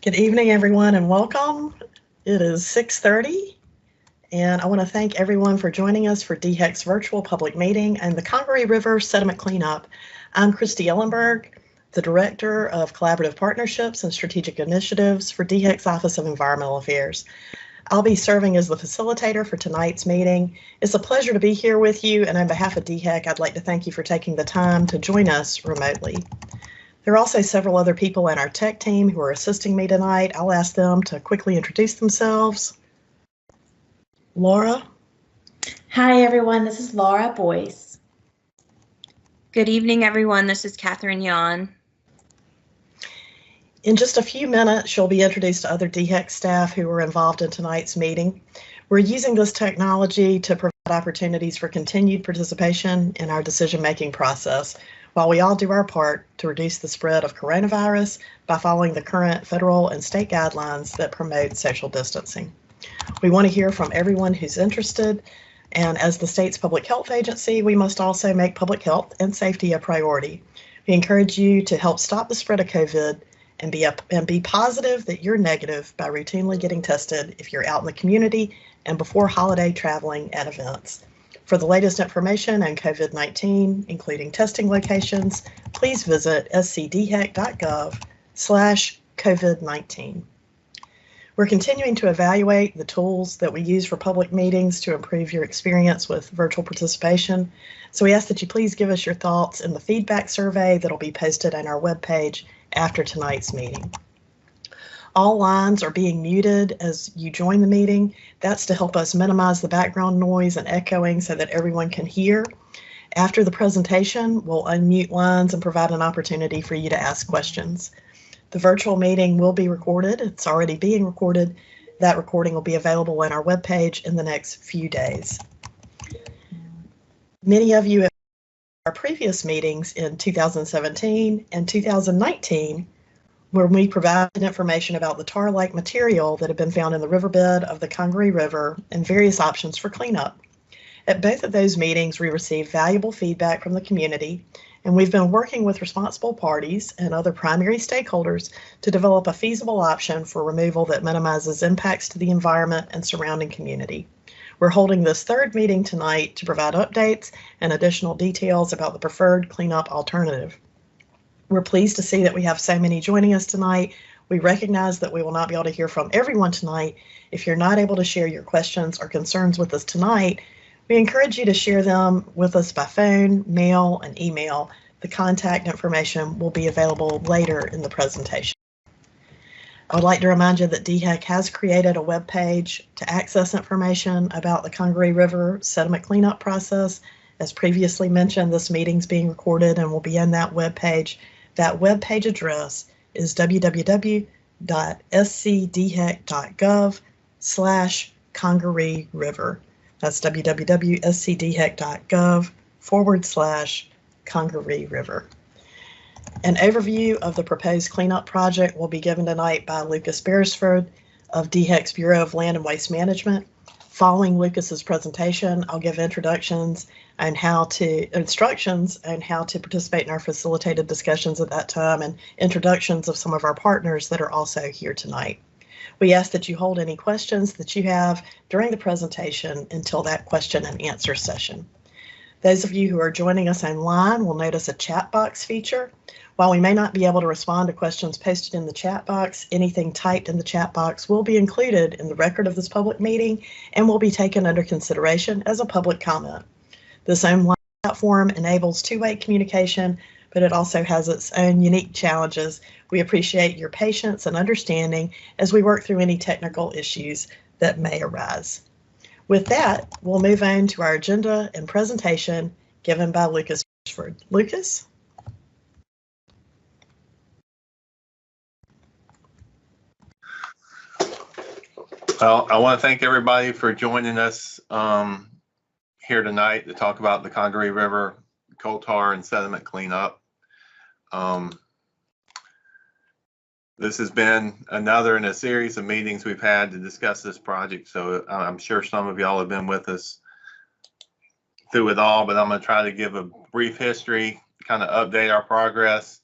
Good evening, everyone, and welcome. It is 6:30, and I want to thank everyone for joining us for DHEC's virtual public meeting and the Congaree River Sediment Cleanup. I'm Christy Ellenberg, the Director of Collaborative Partnerships and Strategic Initiatives for DHEC's Office of Environmental Affairs. I'll be serving as the facilitator for tonight's meeting. It's a pleasure to be here with you, and on behalf of DHEC, I'd like to thank you for taking the time to join us remotely. There are also several other people in our tech team who are assisting me tonight. I'll ask them to quickly introduce themselves. Laura. Hi, everyone. This is Laura Boyce. Good evening, everyone. This is Catherine Yon. In just a few minutes, you'll be introduced to other DHEC staff who are involved in tonight's meeting. We're using this technology to provide opportunities for continued participation in our decision-making process, while we all do our part to reduce the spread of coronavirus by following the current federal and state guidelines that promote social distancing. We want to hear from everyone who's interested, and as the state's public health agency, we must also make public health and safety a priority. We encourage you to help stop the spread of COVID and be positive that you're negative by routinely getting tested if you're out in the community and before holiday traveling at events. For the latest information on COVID-19, including testing locations, please visit scdhec.gov/COVID-19. We're continuing to evaluate the tools that we use for public meetings to improve your experience with virtual participation. So we ask that you please give us your thoughts in the feedback survey that'll be posted on our webpage after tonight's meeting. All lines are being muted as you join the meeting. That's to help us minimize the background noise and echoing so that everyone can hear. After the presentation, we'll unmute lines and provide an opportunity for you to ask questions. The virtual meeting will be recorded. It's already being recorded. That recording will be available on our webpage in the next few days. Many of you have our previous meetings in 2017 and 2019 where we provided information about the tar-like material that had been found in the riverbed of the Congaree River and various options for cleanup. At both of those meetings, we received valuable feedback from the community, and we've been working with responsible parties and other primary stakeholders to develop a feasible option for removal that minimizes impacts to the environment and surrounding community. We're holding this third meeting tonight to provide updates and additional details about the preferred cleanup alternative. We're pleased to see that we have so many joining us tonight. We recognize that we will not be able to hear from everyone tonight. If you're not able to share your questions or concerns with us tonight, we encourage you to share them with us by phone, mail, and email. The contact information will be available later in the presentation. I would like to remind you that DHEC has created a web page to access information about the Congaree River sediment cleanup process. As previously mentioned, this meeting's being recorded and will be in that web page. That web page address is www.scdhec.gov/Congaree River. That's www.scdhec.gov/Congaree River. An overview of the proposed cleanup project will be given tonight by Lucas Beresford of DHEC's Bureau of Land and Waste Management. Following Lucas's presentation, I'll give instructions on how to participate in our facilitated discussions at that time and introductions of some of our partners that are also here tonight. We ask that you hold any questions that you have during the presentation until that question and answer session. Those of you who are joining us online will notice a chat box feature. While we may not be able to respond to questions posted in the chat box, anything typed in the chat box will be included in the record of this public meeting and will be taken under consideration as a public comment. This online platform enables two-way communication, but it also has its own unique challenges. We appreciate your patience and understanding as we work through any technical issues that may arise. With that, we'll move on to our agenda and presentation given by Lucas Beresford. Lucas? Well, I want to thank everybody for joining us here tonight to talk about the Congaree River coal tar and sediment cleanup. This has been another in a series of meetings we've had to discuss this project, so I'm sure some of y'all have been with us through it all, but I'm going to try to give a brief history, kind of update our progress,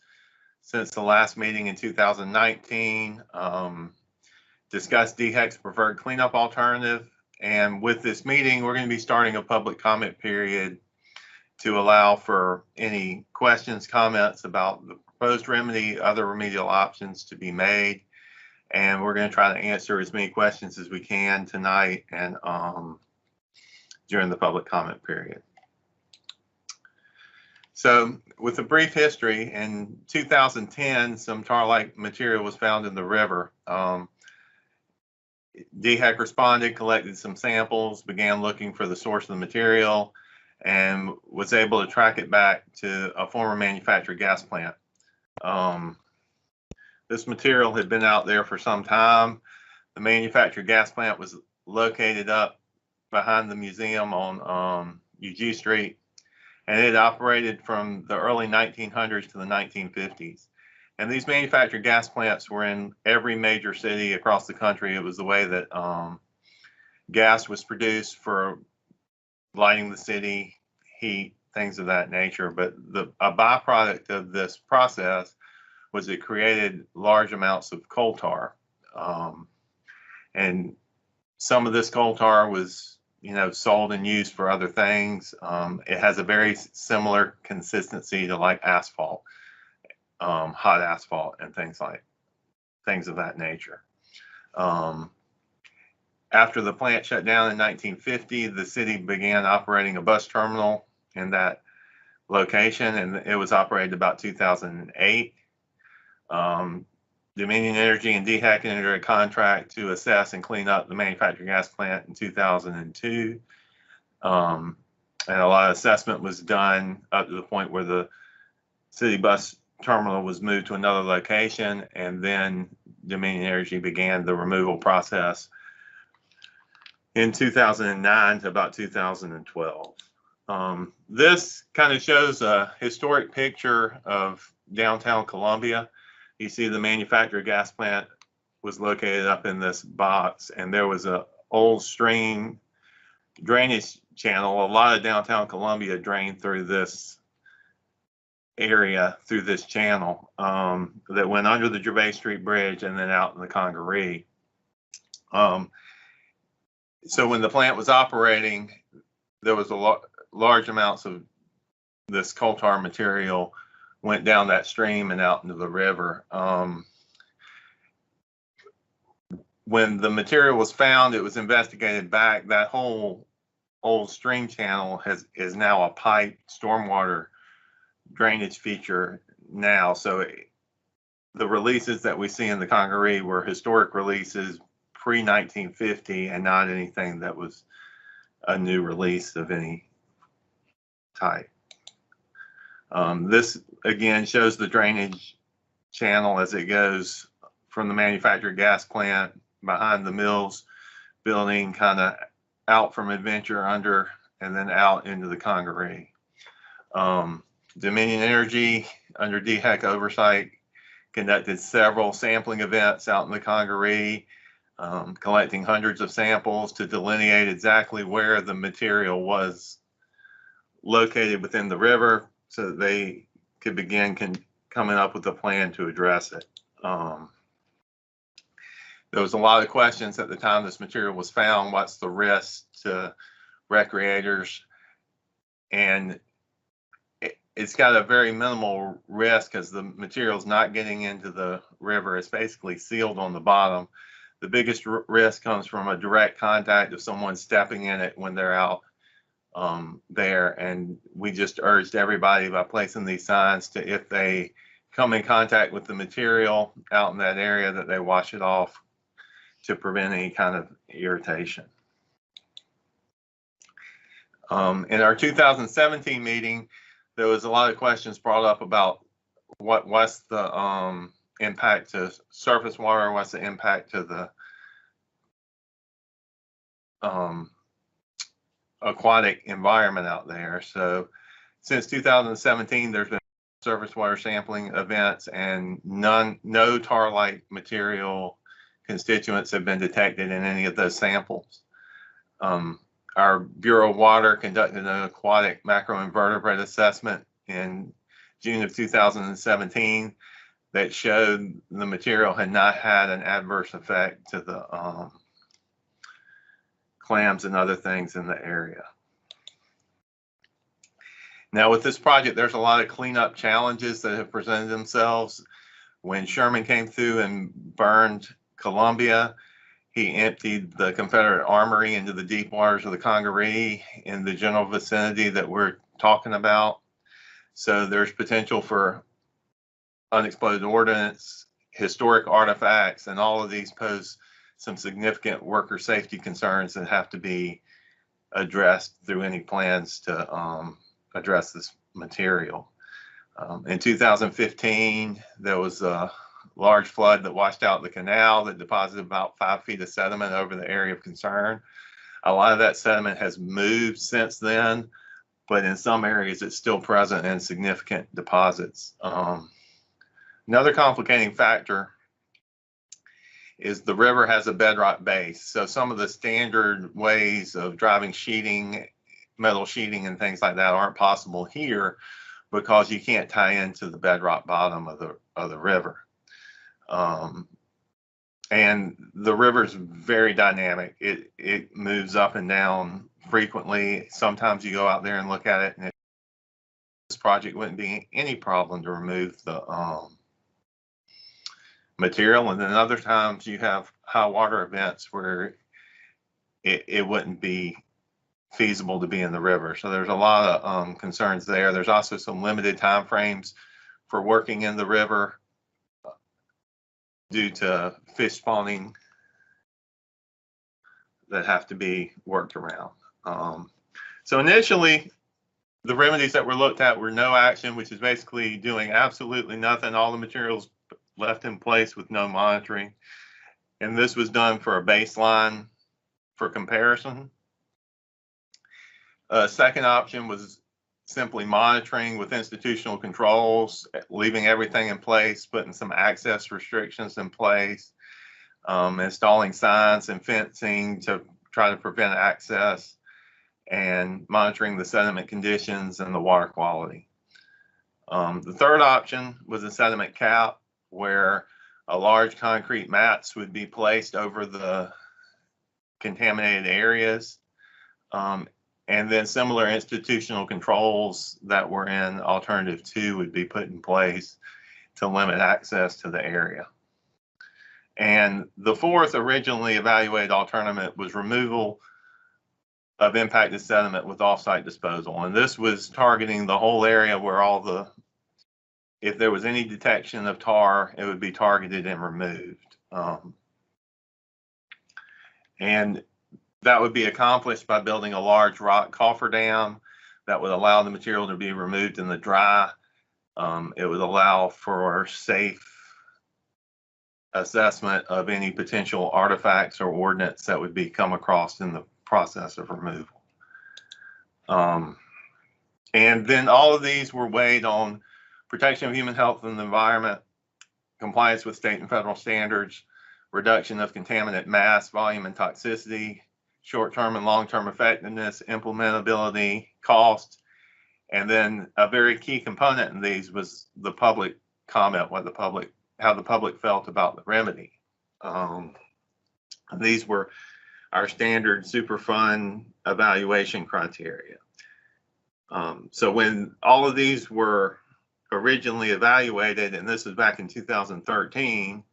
since the last meeting in 2019, discussed DHEC's preferred cleanup alternative. And with this meeting, we're going to be starting a public comment period to allow for any questions, comments about the proposed remedy, other remedial options to be made. And we're going to try to answer as many questions as we can tonight and during the public comment period. So with a brief history, in 2010, some tar-like material was found in the river. DHEC responded, collected some samples, began looking for the source of the material, and was able to track it back to a former manufactured gas plant. This material had been out there for some time. The manufactured gas plant was located up behind the museum on UG Street, and it operated from the early 1900s to the 1950s. And these manufactured gas plants were in every major city across the country. It was the way that gas was produced for lighting the city, heat, things of that nature. But a byproduct of this process was it created large amounts of coal tar. And some of this coal tar was, sold and used for other things. It has a very similar consistency to like asphalt, hot asphalt and things of that nature. After the plant shut down in 1950, the city began operating a bus terminal in that location, and it was operated about 2008. Dominion Energy and DHEC entered a contract to assess and clean up the manufactured gas plant in 2002. And a lot of assessment was done up to the point where the city bus terminal was moved to another location, and then Dominion Energy began the removal process in 2009 to about 2012. This kind of shows a historic picture of downtown Columbia. You see the manufactured gas plant was located up in this box, and there was an old stream drainage channel. A lot of downtown Columbia drained through this area, through this channel that went under the Gervais Street Bridge and then out in the Congaree. So when the plant was operating, there was large amounts of this coal tar material went down that stream and out into the river. When the material was found, it was investigated back. That whole old stream channel is now a piped stormwater drainage feature now. So the releases that we see in the Congaree were historic releases pre-1950 and not anything that was a new release of any type. This again shows the drainage channel as it goes from the manufactured gas plant behind the mills building, kind of out from Adventure under and then out into the Congaree. Dominion Energy, under DHEC oversight, conducted several sampling events out in the Congaree, collecting hundreds of samples to delineate exactly where the material was located within the river so that they could begin coming up with a plan to address it. There was a lot of questions at the time this material was found. What's the risk to recreators? And it's got a very minimal risk because the material's not getting into the river. It's basically sealed on the bottom. The biggest risk comes from a direct contact of someone stepping in it when they're out there. And we just urged everybody by placing these signs to, if they come in contact with the material out in that area, that they wash it off to prevent any kind of irritation. In our 2017 meeting, there was a lot of questions brought up about what's the impact to surface water, what's the impact to the aquatic environment out there. So since 2017, there's been surface water sampling events, and no tar-like material constituents have been detected in any of those samples. Our Bureau of Water conducted an aquatic macroinvertebrate assessment in June of 2017. that showed the material had not had an adverse effect to the clams and other things in the area. Now with this project, there's a lot of cleanup challenges that have presented themselves. When Sherman came through and burned Columbia, he emptied the Confederate armory into the deep waters of the Congaree in the general vicinity that we're talking about. So there's potential for unexploded ordnance, historic artifacts, and all of these pose some significant worker safety concerns that have to be addressed through any plans to address this material. In 2015, there was a large flood that washed out the canal that deposited about 5 feet of sediment over the area of concern. A lot of that sediment has moved since then, but in some areas it's still present in significant deposits. Another complicating factor is the river has a bedrock base. So some of the standard ways of driving sheeting, metal sheeting and things like that aren't possible here because you can't tie into the bedrock bottom of the river. And the river's very dynamic. It moves up and down frequently. Sometimes you go out there and look at it, and this project wouldn't be any problem to remove the material. And then other times you have high water events where it wouldn't be feasible to be in the river. So there's a lot of concerns there. There's also some limited time frames for working in the river due to fish spawning that have to be worked around. So initially, the remedies that were looked at were no action, which is basically doing absolutely nothing. All the materials left in place with no monitoring. And this was done for a baseline for comparison. Second option was simply monitoring with institutional controls, leaving everything in place, putting some access restrictions in place, installing signs and fencing to try to prevent access, and monitoring the sediment conditions and the water quality. The third option was a sediment cap, where a large concrete mats would be placed over the contaminated areas. And then similar institutional controls that were in alternative 2 would be put in place to limit access to the area. And the fourth originally evaluated alternative was removal of impacted sediment with offsite disposal. And this was targeting the whole area where if there was any detection of tar, it would be targeted and removed. And that would be accomplished by building a large rock cofferdam that would allow the material to be removed in the dry. It would allow for safe assessment of any potential artifacts or ordnance that would be come across in the process of removal. And then all of these were weighed on protection of human health and the environment, compliance with state and federal standards, reduction of contaminant mass, volume, and toxicity, short-term and long-term effectiveness, implementability, cost, and then a very key component in these was the public comment, how the public felt about the remedy. These were our standard Superfund evaluation criteria. So when all of these were originally evaluated, and this was back in 2013,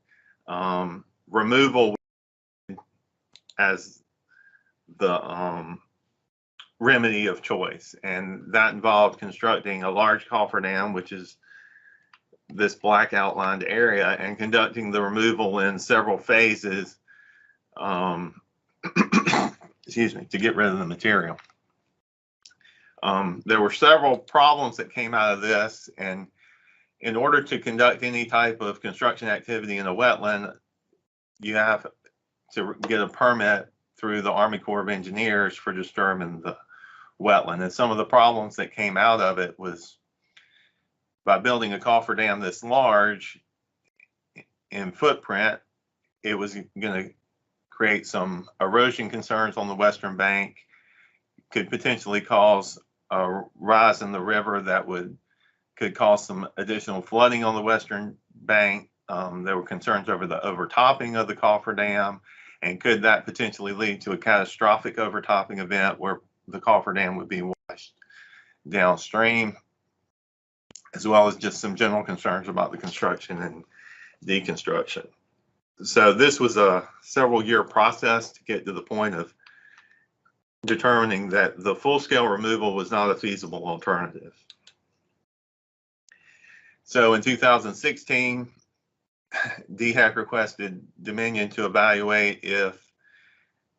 removal as the remedy of choice, and that involved constructing a large cofferdam, which is this black outlined area, and conducting the removal in several phases, excuse me, to get rid of the material. There were several problems that came out of this, and in order to conduct any type of construction activity in a wetland, you have to get a permit through the Army Corps of Engineers for disturbing the wetland. And some of the problems that came out of it was by building a cofferdam this large in footprint, it was going to create some erosion concerns on the western bank, could potentially cause a rise in the river that could cause some additional flooding on the western bank. There were concerns over the overtopping of the cofferdam, and could that potentially lead to a catastrophic overtopping event where the cofferdam would be washed downstream, as well as just some general concerns about the construction and deconstruction. So this was a several-year process to get to the point of determining that the full-scale removal was not a feasible alternative. So in 2016, DHEC requested Dominion to evaluate if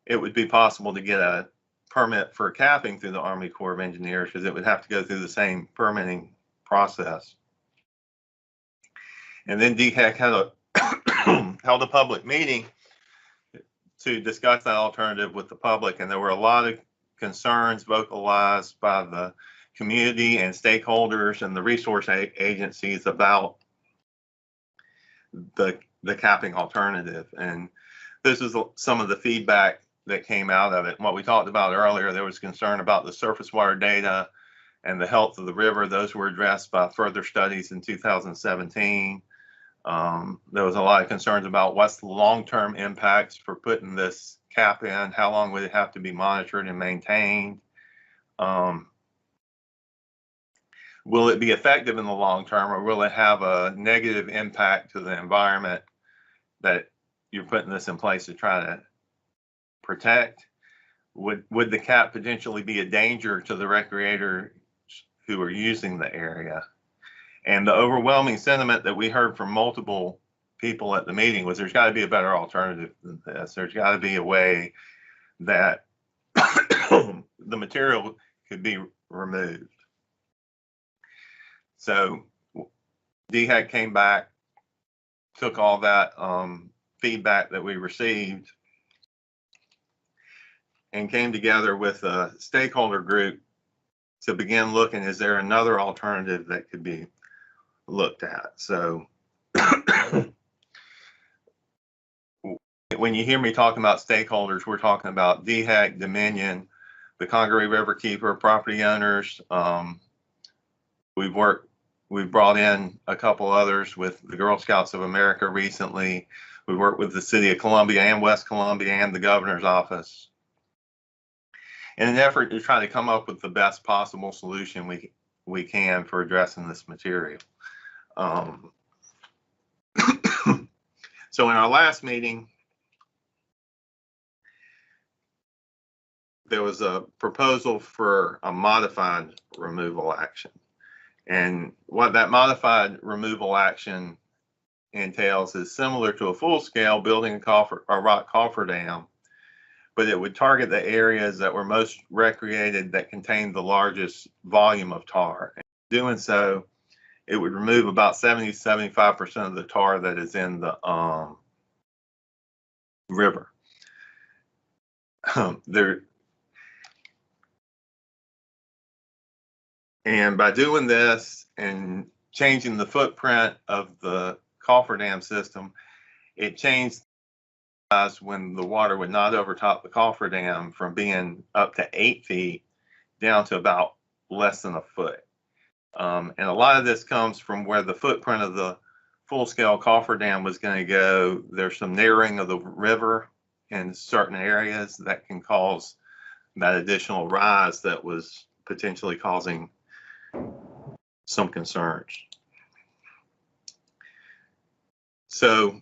it would be possible to get a permit for capping through the Army Corps of Engineers, because it would have to go through the same permitting process. And then DHEC had held a public meeting to discuss that alternative with the public, and there were a lot of concerns vocalized by the community and stakeholders and the resource agencies about the capping alternative. And this is some of the feedback that came out of it. And what we talked about earlier, there was concern about the surface water data and the health of the river. Those were addressed by further studies in 2017. There was a lot of concerns about what's the long-term impacts for putting this cap in, how long would it have to be monitored and maintained, will it be effective in the long term, or will it have a negative impact to the environment that you're putting this in place to try to protect? Would the cap potentially be a danger to the recreators who are using the area? And the overwhelming sentiment that we heard from multiple people at the meeting was there's got to be a better alternative than this. There's got to be a way that the material could be removed. So DHEC came back, took all that feedback that we received, and came together with a stakeholder group to begin looking, is there another alternative that could be looked at? So when you hear me talking about stakeholders, we're talking about DHEC, Dominion, the Congaree Riverkeeper, property owners. We've brought in a couple others with the Girl Scouts of America recently. We worked with the City of Columbia and West Columbia and the Governor's Office in an effort to try to come up with the best possible solution we can for addressing this material. So in our last meeting, there was a proposal for a modified removal action. And what that modified removal action entails is similar to a full-scale building a rock cofferdam, but it would target the areas that were most recreated that contained the largest volume of tar. And doing so, it would remove about 70–75% of the tar that is in the river. And by doing this and changing the footprint of the cofferdam system, it changed when the water would not overtop the cofferdam from being up to 8 feet down to about less than a foot. And a lot of this comes from where the footprint of the full-scale cofferdam was going to go. There's some narrowing of the river in certain areas that can cause that additional rise that was potentially causing some concerns. So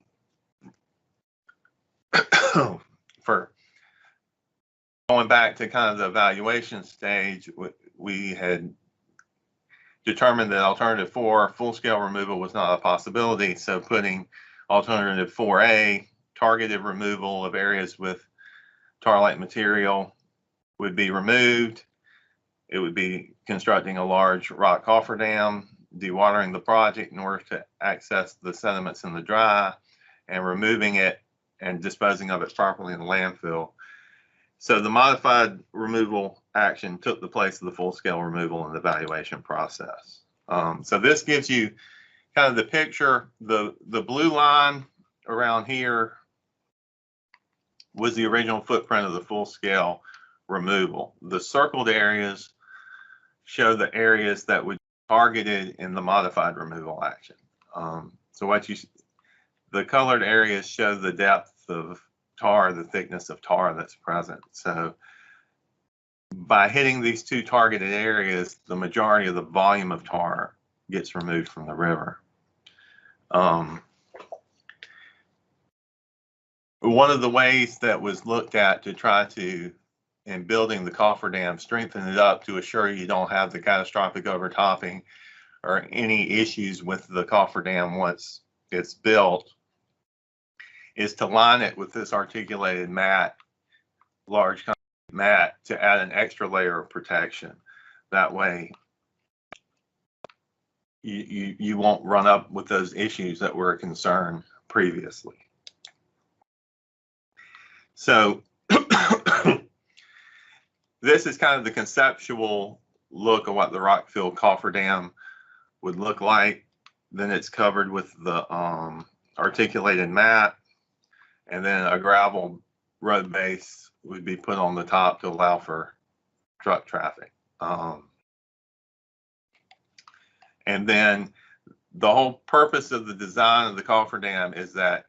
for going back to kind of the evaluation stage, we had determined that alternative 4, full-scale removal, was not a possibility. So putting alternative 4A, targeted removal of areas with tar-like material, would be removed. It would be constructing a large rock cofferdam, dewatering the project in order to access the sediments in the dry, and removing it and disposing of it properly in the landfill. So the modified removal action took the place of the full-scale removal in the evaluation process. So this gives you kind of the picture. The blue line around here was the original footprint of the full-scale removal. The circled areas show the areas that would be targeted in the modified removal action. So the colored areas show the depth of tar, the thickness of tar that's present. So by hitting these two targeted areas, the majority of the volume of tar gets removed from the river. One of the ways that was looked at to try to, in building the cofferdam, strengthen it up to assure you don't have the catastrophic overtopping or any issues with the cofferdam once it's built, is to line it with this articulated mat, large mat, to add an extra layer of protection. That way you won't run up with those issues that were a concern previously. So this is kind of the conceptual look of what the rock-filled cofferdam would look like. Then it's covered with the articulated mat, and then a gravel road base would be put on the top to allow for truck traffic. And then the whole purpose of the design of the cofferdam is that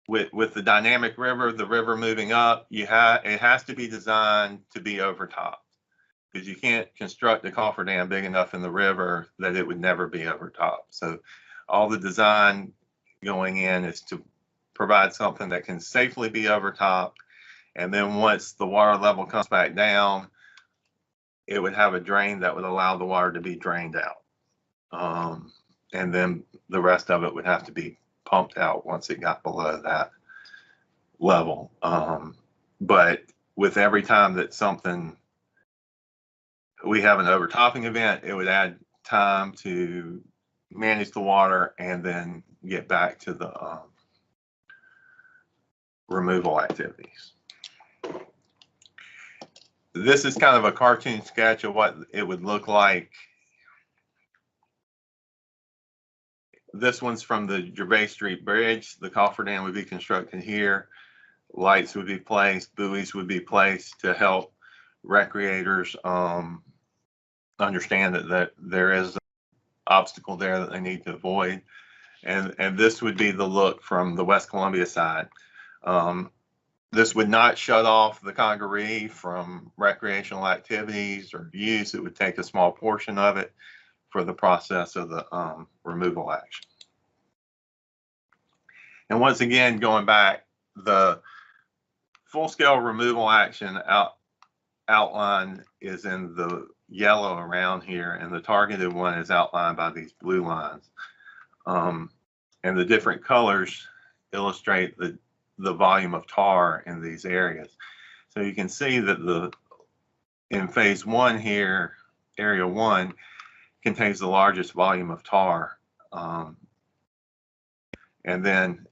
with the dynamic river, the river moving up, it has to be designed to be overtopped, because you can't construct a cofferdam big enough in the river that it would never be overtopped. So all the design going in is to provide something that can safely be overtopped, and then once the water level comes back down, it would have a drain that would allow the water to be drained out. And then the rest of it would have to be pumped out once it got below that level. But with every time that we have an overtopping event, it would add time to manage the water and then get back to the removal activities. This is kind of a cartoon sketch of what it would look like. This one's from the Gervais Street Bridge. The cofferdam would be constructed here. Lights would be placed, buoys would be placed to help recreators understand that there is an obstacle there that they need to avoid. And this would be the look from the West Columbia side. This would not shut off the Congaree from recreational activities or use. It would take a small portion of it for the process of the removal action. And once again, going back, the full-scale removal action outline is in the yellow around here, and the targeted one is outlined by these blue lines. And the different colors illustrate the volume of tar in these areas. So you can see that in phase one here, area one contains the largest volume of tar. And then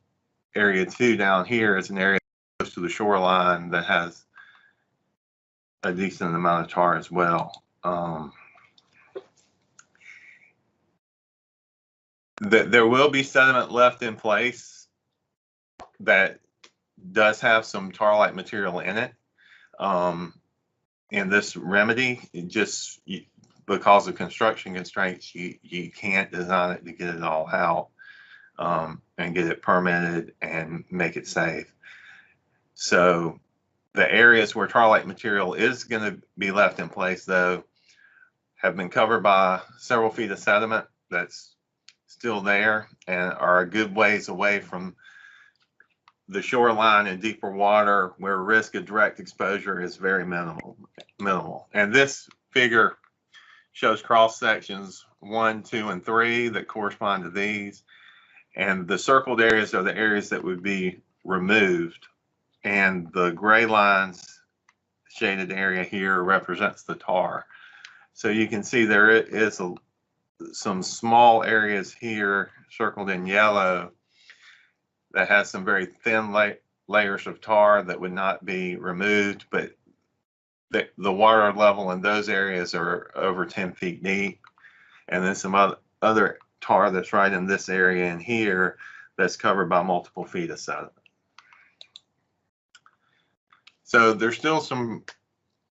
area two down here is an area close to the shoreline that has a decent amount of tar as well. There will be sediment left in place that does have some tar-like material in it. In this remedy, because of construction constraints, you can't design it to get it all out and get it permitted and make it safe. So the areas where tar-like material is going to be left in place, though, have been covered by several feet of sediment that's still there and are a good ways away from the shoreline in deeper water where risk of direct exposure is very minimal. And this figure shows cross sections 1, 2, and 3 that correspond to these. And the circled areas are the areas that would be removed. And the gray lines shaded area here represents the tar. So you can see there is some small areas here circled in yellow that has some very thin layers of tar that would not be removed, but the water level in those areas are over 10 feet deep. And then some other tar that's right in this area in here that's covered by multiple feet of sediment. So there's still some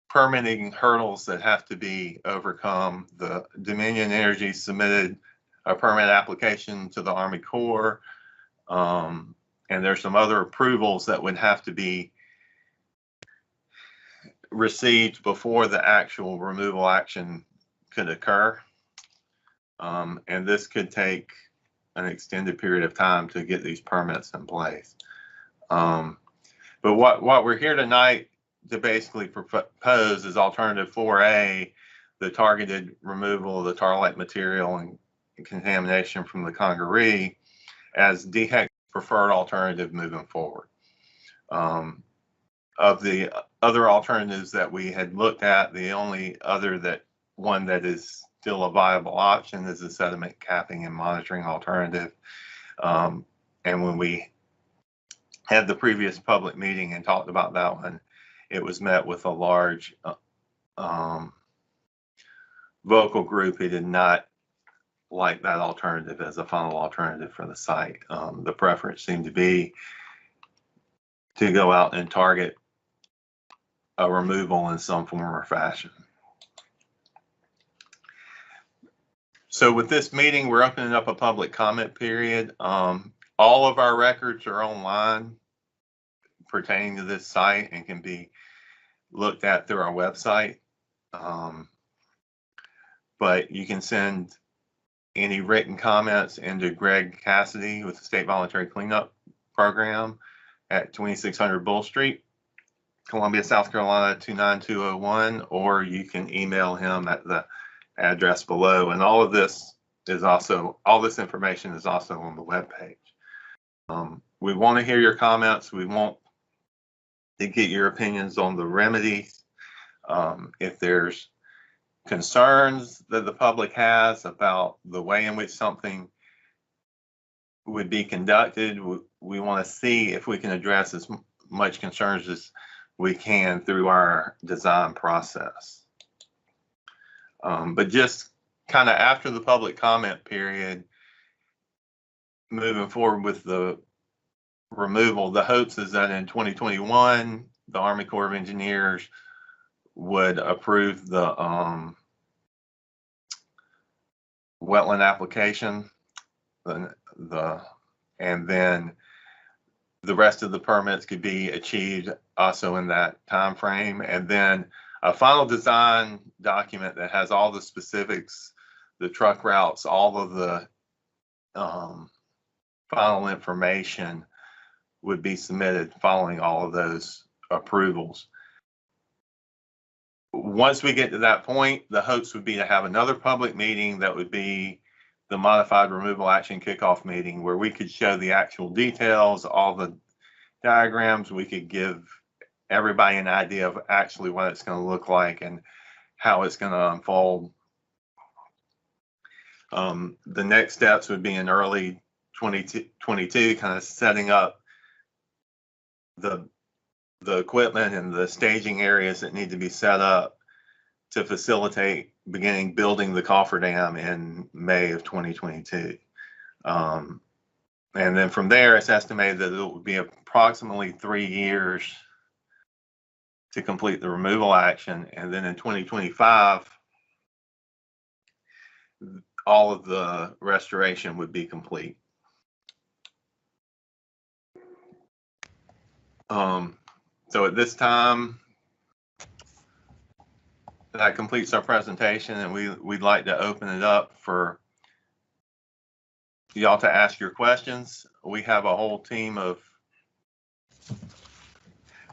permitting hurdles that have to be overcome. The Dominion Energy submitted a permit application to the Army Corps. And there's some other approvals that would have to be received before the actual removal action could occur. And this could take an extended period of time to get these permits in place. But what we're here tonight to basically propose is alternative 4A, the targeted removal of the tar-like material and contamination from the Congaree, as DHEC's preferred alternative moving forward. Of the other alternatives that we had looked at, the only other one that is still a viable option is the sediment capping and monitoring alternative. And when we had the previous public meeting and talked about that one, it was met with a large vocal group who did not like that alternative as a final alternative for the site. The preference seemed to be to go out and target a removal in some form or fashion. So with this meeting, we're opening up a public comment period. All of our records are online pertaining to this site and can be looked at through our website. But you can send any written comments into Greg Cassidy with the State Voluntary Cleanup Program at 2600 Bull Street, Columbia, South Carolina 29201, or you can email him at the address below. And all this information is also on the webpage. We want to hear your comments. We want to get your opinions on the remedies. If there's concerns that the public has about the way in which something would be conducted, we want to see if we can address as much concerns as we can through our design process. But just kind of after the public comment period, moving forward with the removal, the hopes is that in 2021, the Army Corps of Engineers would approve the wetland application, and then the rest of the permits could be achieved also in that time frame. And then a final design document that has all the specifics, the truck routes, all of the final information would be submitted following all of those approvals. Once we get to that point, the hopes would be to have another public meeting that would be the modified removal action kickoff meeting, where we could show the actual details, all the diagrams. We could give everybody an idea of actually what it's going to look like and how it's going to unfold. The next steps would be in early 2022, kind of setting up the equipment and the staging areas that need to be set up to facilitate beginning building the cofferdam in May of 2022. And then from there, it's estimated that it would be approximately 3 years to complete the removal action. And then in 2025, all of the restoration would be complete. So at this time, that completes our presentation, and we'd like to open it up for y'all to ask your questions. We have a whole team of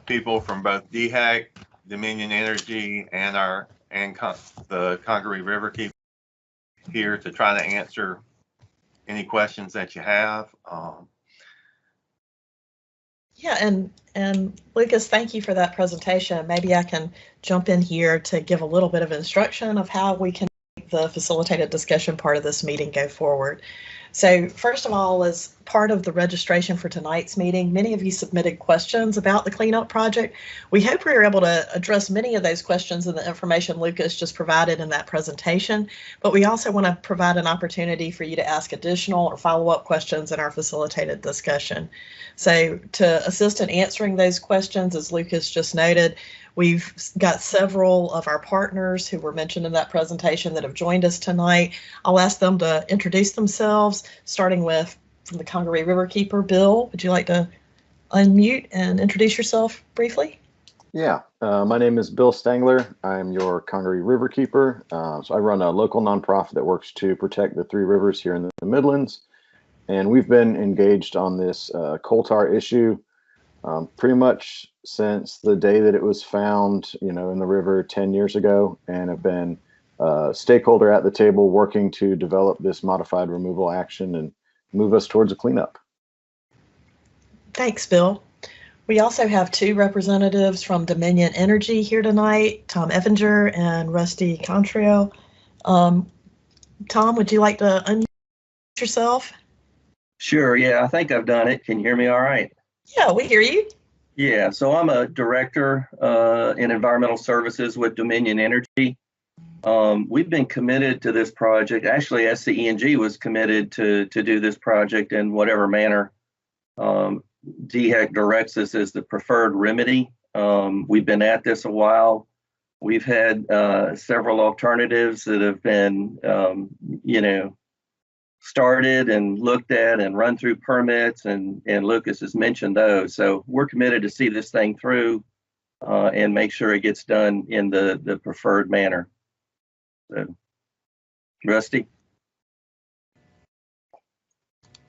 people from both DHEC, Dominion Energy, and the Congaree River Keep here to try to answer any questions that you have. Yeah, and Lucas, thank you for that presentation. Maybe I can jump in here to give a little bit of instruction of how we can make the facilitated discussion part of this meeting go forward. So first of all, as part of the registration for tonight's meeting, many of you submitted questions about the cleanup project. We hope we were able to address many of those questions in the information Lucas just provided in that presentation, but we also want to provide an opportunity for you to ask additional or follow-up questions in our facilitated discussion. So to assist in answering those questions, as Lucas just noted, we've got several of our partners who were mentioned in that presentation that have joined us tonight. I'll ask them to introduce themselves, starting with from the Congaree Riverkeeper. Bill, would you like to unmute and introduce yourself briefly? Yeah, my name is Bill Stangler. I'm your Congaree Riverkeeper. So I run a local nonprofit that works to protect the three rivers here in the Midlands. And we've been engaged on this coal tar issue pretty much since the day that it was found, in the river 10 years ago, and have been a stakeholder at the table working to develop this modified removal action and move us towards a cleanup. Thanks, Bill. We also have two representatives from Dominion Energy here tonight, Tom Effinger and Rusty Contrell. Tom, would you like to unmute yourself? Sure, yeah, I think I've done it. Can you hear me all right? Yeah, we hear you. Yeah, so I'm a director in environmental services with Dominion Energy. We've been committed to this project. Actually, SCE&G was committed to do this project in whatever manner DHEC directs us as the preferred remedy. We've been at this a while. We've had several alternatives that have been, started and looked at and run through permits, and Lucas has mentioned those. So we're committed to see this thing through and make sure it gets done in the preferred manner. So, Rusty?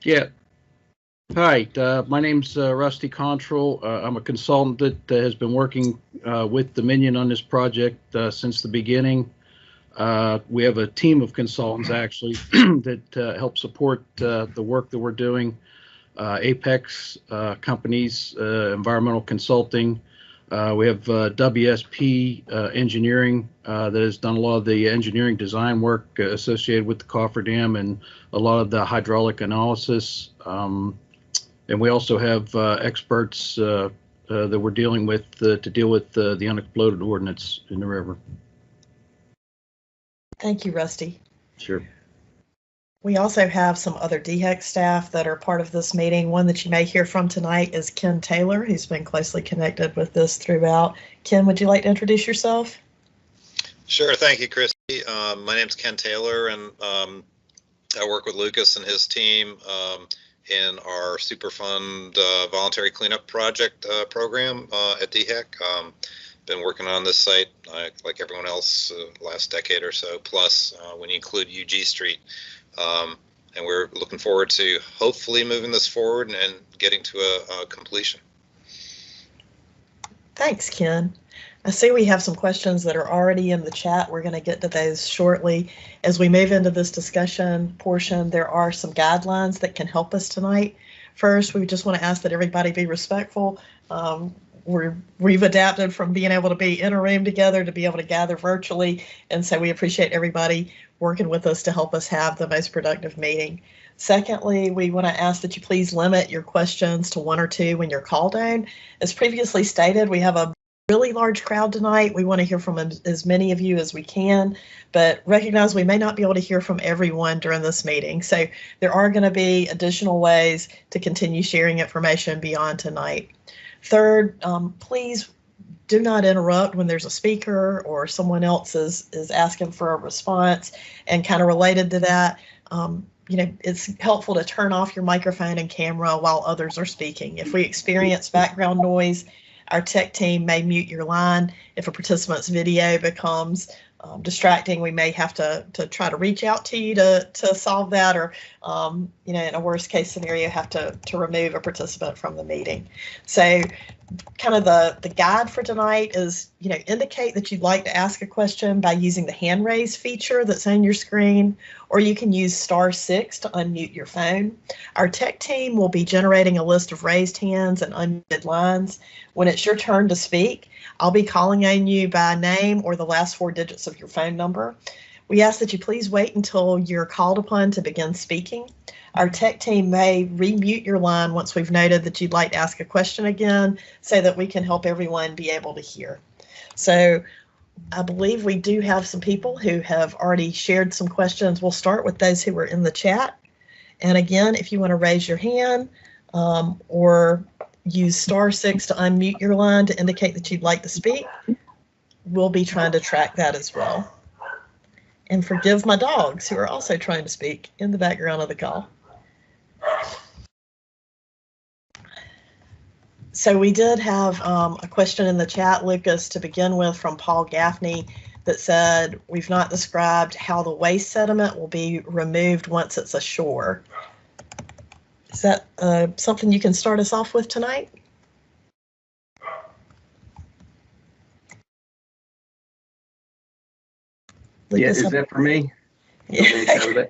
Yeah. Hi, my name's Rusty Contrell. I'm a consultant that has been working with Dominion on this project since the beginning. We have a team of consultants actually that help support the work that we're doing. Apex companies, environmental consulting. We have WSP engineering that has done a lot of the engineering design work associated with the cofferdam and a lot of the hydraulic analysis. And we also have experts that we're dealing with to deal with the unexploded ordnance in the river. Thank you, Rusty. Sure. We also have some other DHEC staff that are part of this meeting. One that you may hear from tonight is Ken Taylor, who's been closely connected with this throughout. Ken, would you like to introduce yourself? Sure. Thank you, Christy. My name's Ken Taylor, and I work with Lucas and his team in our Superfund voluntary cleanup project program at DHEC. Been working on this site like everyone else last decade or so, plus when you include UG Street. And we're looking forward to hopefully moving this forward and getting to a completion. Thanks, Ken. I see we have some questions that are already in the chat. We're going to get to those shortly. As we move into this discussion portion, there are some guidelines that can help us tonight. First, we just want to ask that everybody be respectful. We've adapted from being able to be in a room together to be able to gather virtually, and so we appreciate everybody working with us to help us have the most productive meeting. Secondly, we want to ask that you please limit your questions to one or two when you're called on. As previously stated, we have a really large crowd tonight. We want to hear from as many of you as we can, but recognize we may not be able to hear from everyone during this meeting. So there are going to be additional ways to continue sharing information beyond tonight. Third, please do not interrupt when there's a speaker or someone else is asking for a response. And kind of related to that, it's helpful to turn off your microphone and camera while others are speaking. If we experience background noise, our tech team may mute your line. If a participant's video becomes distracting, we may have to try to reach out to you to solve that, or in a worst case scenario, have to remove a participant from the meeting. So kind of the guide for tonight is, indicate that you'd like to ask a question by using the hand raise feature that's on your screen, or you can use *6 to unmute your phone. Our tech team will be generating a list of raised hands and unmuted lines. When it's your turn to speak, I'll be calling on you by name or the last 4 digits of your phone number. We ask that you please wait until you're called upon to begin speaking. Our tech team may remute your line once we've noted that you'd like to ask a question again so that we can help everyone be able to hear. So I believe we do have some people who have already shared some questions. We'll start with those who are in the chat. And again, if you want to raise your hand or use *6 to unmute your line to indicate that you'd like to speak, we'll be trying to track that as well. And forgive my dogs who are also trying to speak in the background of the call. So we did have a question in the chat, Lucas, to begin with from Paul Gaffney that said, we've not described how the waste sediment will be removed once it's ashore. Is that something you can start us off with tonight? Lucas, is that for me? Yeah.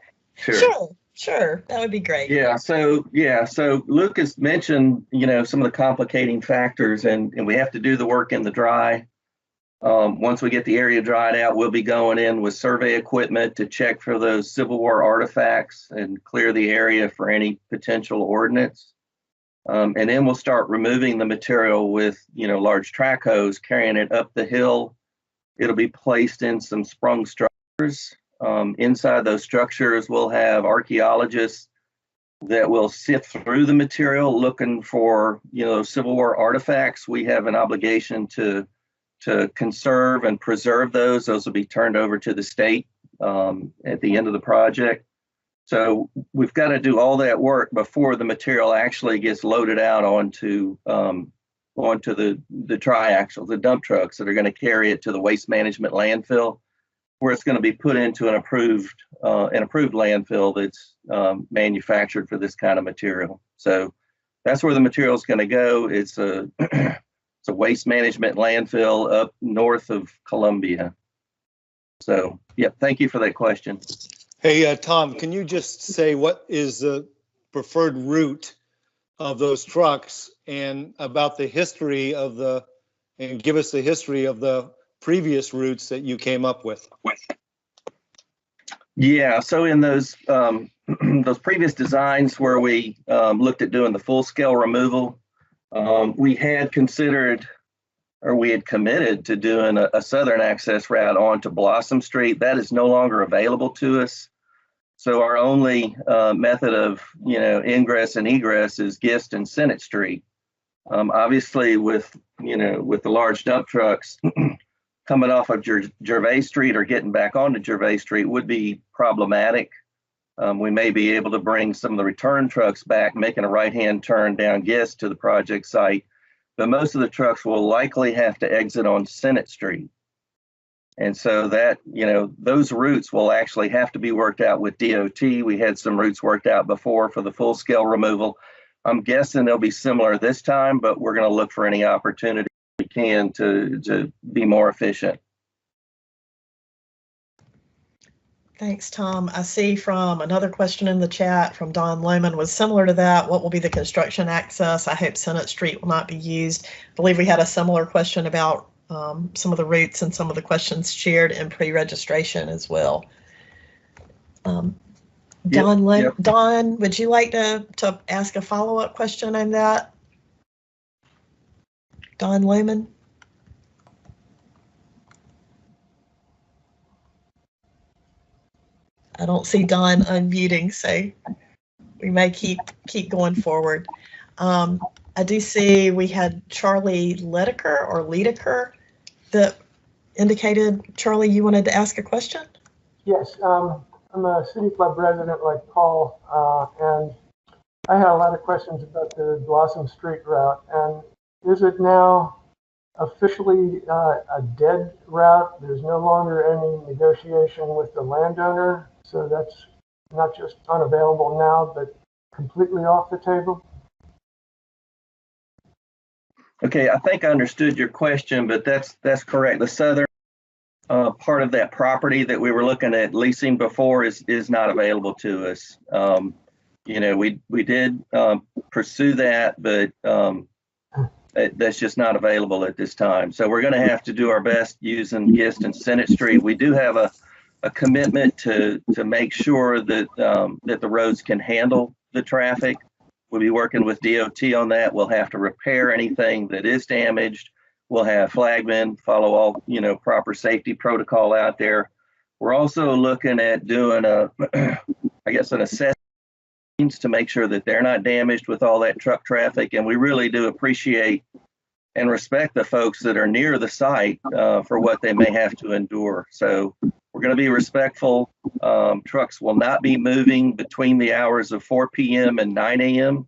Sure, that would be great. So Lucas mentioned, some of the complicating factors, and we have to do the work in the dry. Once we get the area dried out, we'll be going in with survey equipment to check for those Civil War artifacts and clear the area for any potential ordnance. And then we'll start removing the material with, large track hose, carrying it up the hill. It'll be placed in some sprung structures. Inside those structures, we'll have archaeologists that will sift through the material looking for, Civil War artifacts. We have an obligation to conserve and preserve those. Those will be turned over to the state at the end of the project. So we've got to do all that work before the material actually gets loaded out onto the tri-axles, the dump trucks that are going to carry it to the waste management landfill, where it's going to be put into an approved landfill that's manufactured for this kind of material. So that's where the material is going to go. It's a it's a waste management landfill up north of Columbia. So, thank you for that question. Hey, Tom, can you just say what is the preferred route of those trucks and about the history of and give us the history of the previous routes that you came up with? Yeah, so in those those previous designs where we looked at doing the full scale removal, we had considered, or we had committed to doing a southern access route onto Blossom Street. That is no longer available to us. So our only method of ingress and egress is Gist and Senate Street. Obviously, with the large dump trucks coming off of Gervais Street or getting back onto Gervais Street would be problematic. We may be able to bring some of the return trucks back, making a right-hand turn down Gist to the project site, but most of the trucks will likely have to exit on Senate Street. And so that, those routes will actually have to be worked out with DOT. We had some routes worked out before for the full-scale removal. I'm guessing they'll be similar this time, but we're going to look for any opportunity we can to be more efficient. Thanks, Tom. I see from another question in the chat from Don Lohman was similar to that. What will be the construction access? I hope Senate Street will not be used. I believe we had a similar question about some of the routes and some of the questions shared in pre-registration as well. Don, Don, would you like to ask a follow-up question on that? Don Lohman? I don't see Don unmuting, so we may keep going forward. I do see we had Charlie Ledeker that indicated, Charlie, you wanted to ask a question? Yes, I'm a City Club resident like Paul, and I had a lot of questions about the Blossom Street route. And is it now officially a dead route? There's no longer any negotiation with the landowner, so that's not just unavailable now, but completely off the table? Okay, I think I understood your question, but that's correct. The southern part of that property that we were looking at leasing before is not available to us. We did pursue that, but that's just not available at this time. So we're going to have to do our best using Gist and Senate Street. We do have a commitment to make sure that that the roads can handle the traffic. We'll be working with DOT on that. We'll have to repair anything that is damaged. We'll have flagmen follow all, proper safety protocol out there. We're also looking at doing an assessment to make sure that they're not damaged with all that truck traffic. And we really do appreciate and respect the folks that are near the site for what they may have to endure. So we're going to be respectful. Trucks will not be moving between the hours of 4 p.m. and 9 a.m.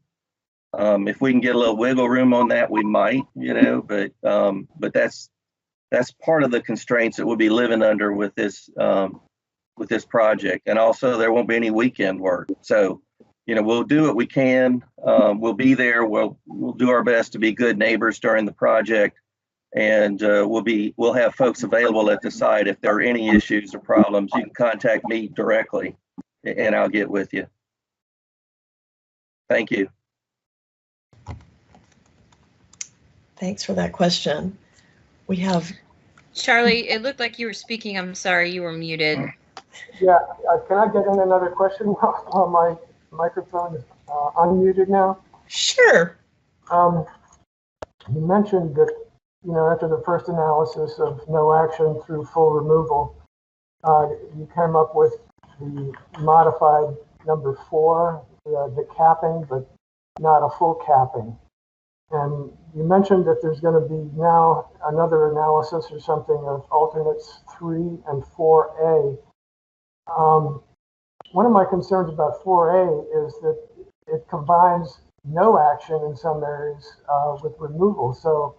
If we can get a little wiggle room on that, we might, but that's part of the constraints that we'll be living under with this project. And also there won't be any weekend work. So, we'll do what we can. We'll be there. We'll do our best to be good neighbors during the project. And we'll have folks available at the site. If there are any issues or problems, you can contact me directly and I'll get with you. Thank you. Thanks for that question. We have Charlie, it looked like you were speaking. I'm sorry, you were muted. Yeah, can I get in another question while my microphone is unmuted now? Sure. You mentioned that, after the first analysis of no action through full removal, you came up with the modified number 4, the capping, but not a full capping. And you mentioned that there's going to be now another analysis or something of alternates 3 and 4A. One of my concerns about 4A is that it combines no action in some areas with removal. So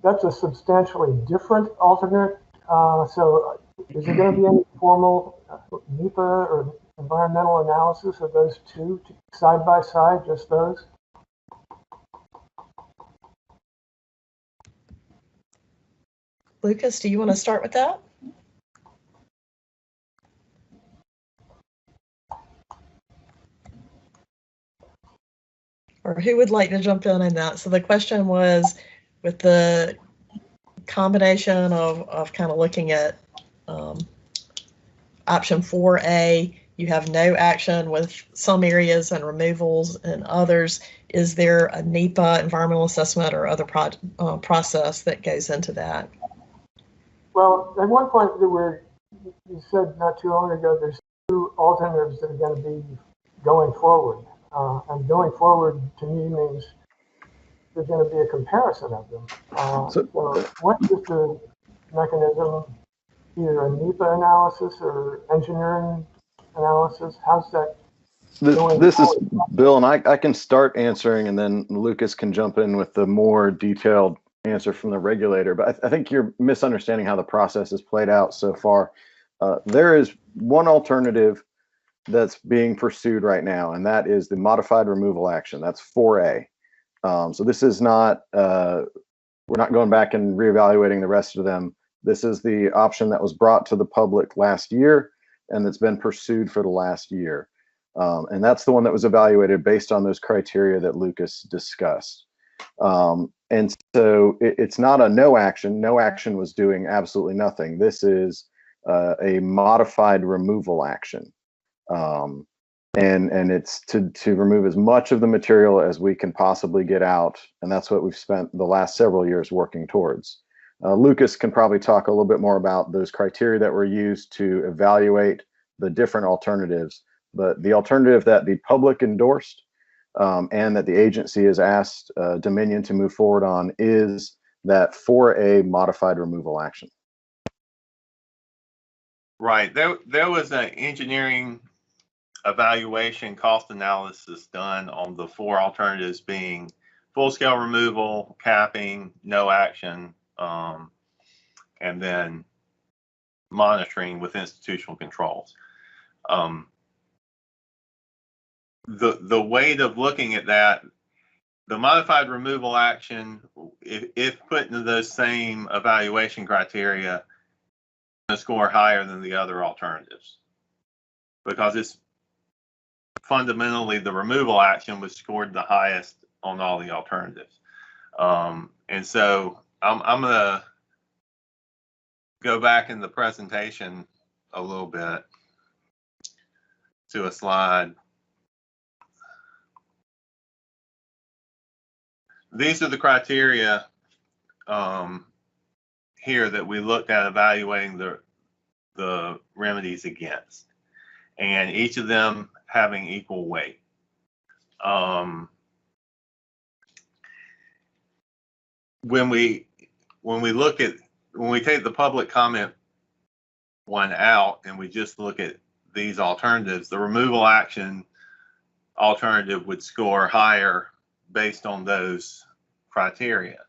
that's a substantially different alternate. So is there going to be any formal NEPA or environmental analysis of those two side by side, just those? Lucas, do you want to start with that? Or who would like to jump in that? So the question was, with the combination of kind of looking at option 4A, you have no action with some areas and removals and others. Is there a NEPA environmental assessment or other process that goes into that? Well, at one point you said not too long ago, there's 2 alternatives that are going to be going forward. And going forward to me means there's going to be a comparison of them. So what is the mechanism, either a NEPA analysis or engineering analysis? How's that going? This is Bill, and I can start answering, and then Lucas can jump in with the more detailed answer from the regulator. But I think you're misunderstanding how the process has played out so far. There is one alternative that's being pursued right now, and that is the modified removal action. That's 4A. So this is not, we're not going back and reevaluating the rest of them. This is the option that was brought to the public last year and that's been pursued for the last year. And that's the one that was evaluated based on those criteria that Lucas discussed. And so it's not a no action. No action was doing absolutely nothing. This is a modified removal action. And it's to remove as much of the material as we can possibly get out. And that's what we've spent the last several years working towards. Lucas can probably talk a little bit more about those criteria that were used to evaluate the different alternatives. But the alternative that the public endorsed and that the agency has asked Dominion to move forward on is that 4A modified removal action. Right. There was an engineering evaluation cost analysis done on the 4 alternatives being full-scale removal, capping, no action, and then monitoring with institutional controls. The way of looking at that, the modified removal action, if put into those same evaluation criteria, going to score higher than the other alternatives, because it's fundamentally the removal action was scored the highest on all the alternatives. And so I'm going to go back in the presentation a little bit to a slide. These are the criteria here that we looked at evaluating the remedies against, and each of them having equal weight. When we take the public comment one out and we just look at these alternatives, the removal action alternative would score higher based on those criteria.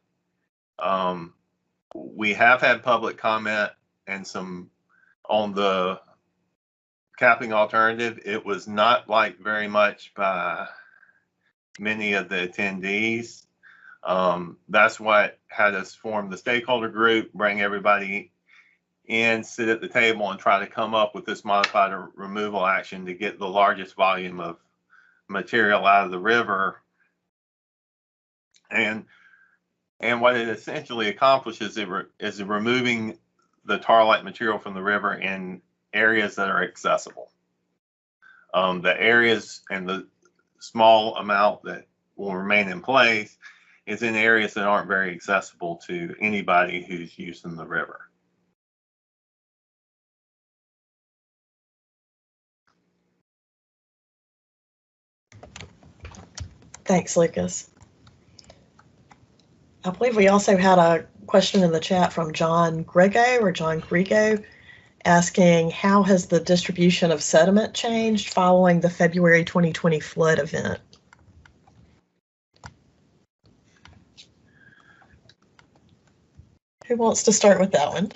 We have had public comment and some on the capping alternative. It was not liked very much by many of the attendees. That's what had us form the stakeholder group, bring everybody in, sit at the table, and try to come up with this modified removal action to get the largest volume of material out of the river. And what it essentially accomplishes is removing the tar-like material from the river in areas that are accessible. The areas and the small amount that will remain in place is in areas that aren't very accessible to anybody who's using the river. Thanks, Lucas. I believe we also had a question in the chat from John Grego, asking how has the distribution of sediment changed following the February 2020 flood event? Who wants to start with that one?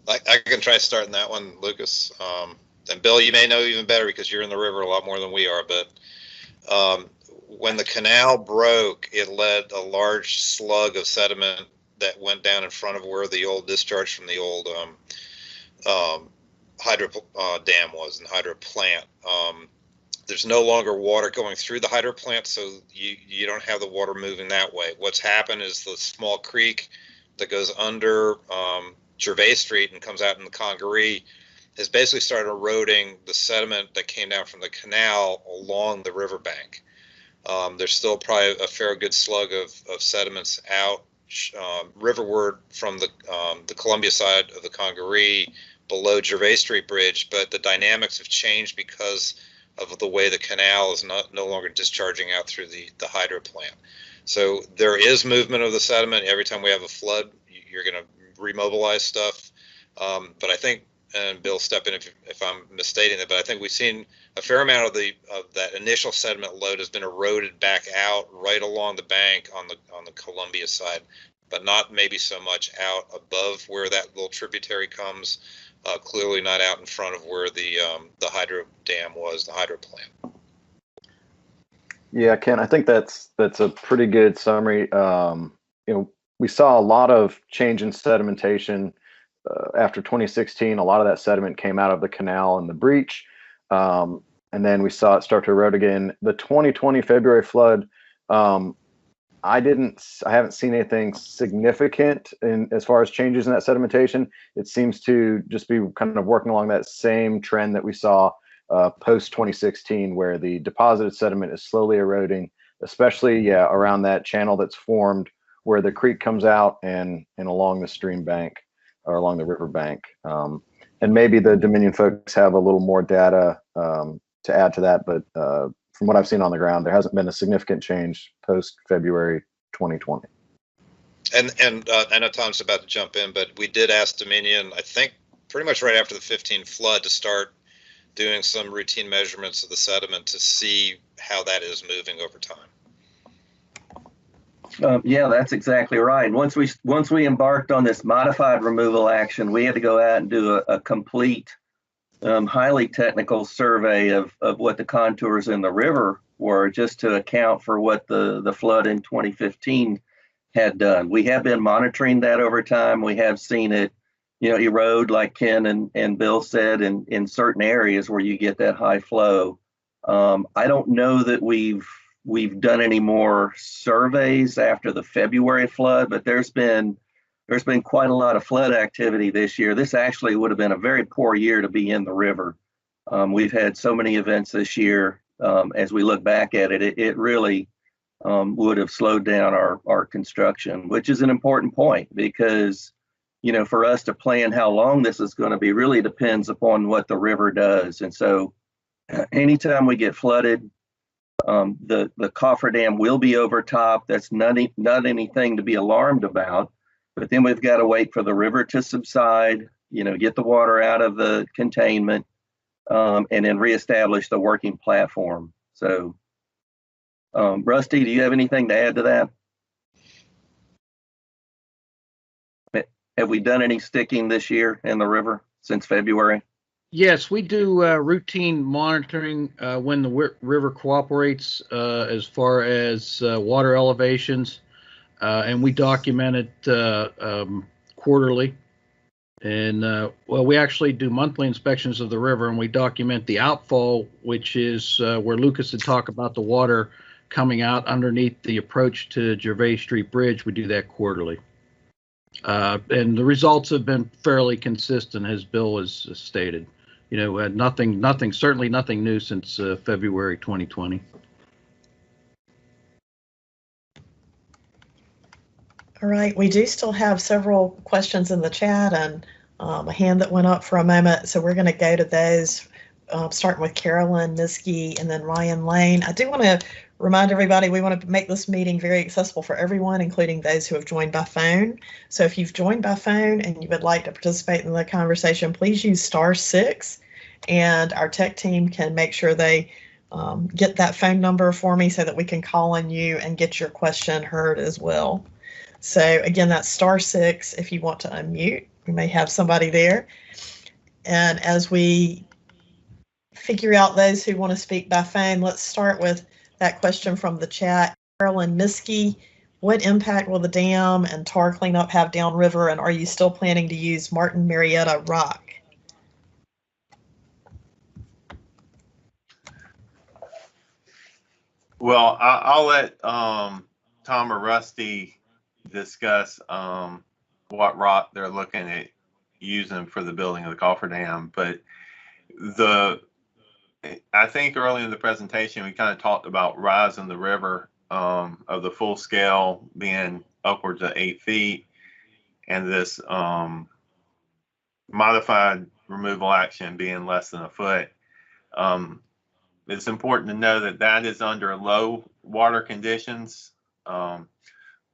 I can try starting that one, Lucas. And Bill, you may know even better because you're in the river a lot more than we are. But when the canal broke, it led a large slug of sediment that went down in front of where the old discharge from the old hydro dam was and hydro plant. There's no longer water going through the hydro plant, so you don't have the water moving that way. What's happened is the small creek that goes under Gervais Street and comes out in the Congaree has basically started eroding the sediment that came down from the canal along the riverbank. There's still probably a fair good slug of sediments out riverward from the Columbia side of the Congaree below Gervais Street Bridge, but the dynamics have changed because of the way the canal is no longer discharging out through the hydro plant. So there is movement of the sediment. Every time we have a flood, you're going to remobilize stuff. But I think, and Bill, step in if I'm misstating it, but I think we've seen a fair amount of that initial sediment load has been eroded back out right along the bank on the Columbia side, but not maybe so much out above where that little tributary comes. Clearly not out in front of where the hydro dam was, the hydro plant. Yeah, Ken, I think that's a pretty good summary. We saw a lot of change in sedimentation after 2016. A lot of that sediment came out of the canal and the breach, and then we saw it start to erode again. The 2020 February flood, I haven't seen anything significant as far as changes in that sedimentation. It seems to just be kind of working along that same trend that we saw post 2016, where the deposited sediment is slowly eroding, especially around that channel that's formed where the creek comes out and along the stream bank or along the river bank. And maybe the Dominion folks have a little more data to add to that, but from what I've seen on the ground, there hasn't been a significant change post February 2020. And I know Tom's about to jump in, but we did ask Dominion, I think pretty much right after the 15 flood, to start doing some routine measurements of the sediment to see how that is moving over time. Yeah, that's exactly right. Once we embarked on this modified removal action, we had to go out and do a complete, highly technical survey of what the contours in the river were, just to account for what the flood in 2015 had done. We have been monitoring that over time. We have seen it, erode, like Ken and Bill said, in certain areas where you get that high flow. I don't know that we've done any more surveys after the February flood, but there's been there's been quite a lot of flood activity this year. This actually would have been a very poor year to be in the river. We've had so many events this year. As we look back at it, it really would have slowed down our construction, which is an important point because, you know, for us to plan how long this is going to be really depends upon what the river does. And so anytime we get flooded, the cofferdam will be over top. That's not anything to be alarmed about. But then we've got to wait for the river to subside, you know, get the water out of the containment, and then reestablish the working platform. So, Rusty, do you have anything to add to that? Have we done any sticking this year in the river since February? Yes, we do routine monitoring when the river cooperates as far as water elevations, and we document it quarterly. And well, we actually do monthly inspections of the river, and we document the outfall, which is where Lucas had talked about the water coming out underneath the approach to Gervais Street Bridge. We do that quarterly. And the results have been fairly consistent, as Bill has stated. You know, certainly nothing new since February 2020. All right, we do still have several questions in the chat and a hand that went up for a moment, so we're going to go to those, starting with Carolyn Miskey and then Ryan Lane. I do want to remind everybody we want to make this meeting very accessible for everyone, including those who have joined by phone. So if you've joined by phone and you would like to participate in the conversation, please use *6, and our tech team can make sure they get that phone number for me so that we can call on you and get your question heard as well. So again, that's *6 if you want to unmute. We may have somebody there. And as we figure out those who want to speak by phone, let's start with that question from the chat. Carolyn Miskey, what impact will the dam and tar cleanup have downriver, and are you still planning to use Martin Marietta rock? Well, I'll let Tom or Rusty discuss what rock they're looking at using for the building of the cofferdam. But I think early in the presentation we kind of talked about rise in the river of the full scale being upwards of 8 feet, and this modified removal action being less than a foot. It's important to know that that is under low water conditions.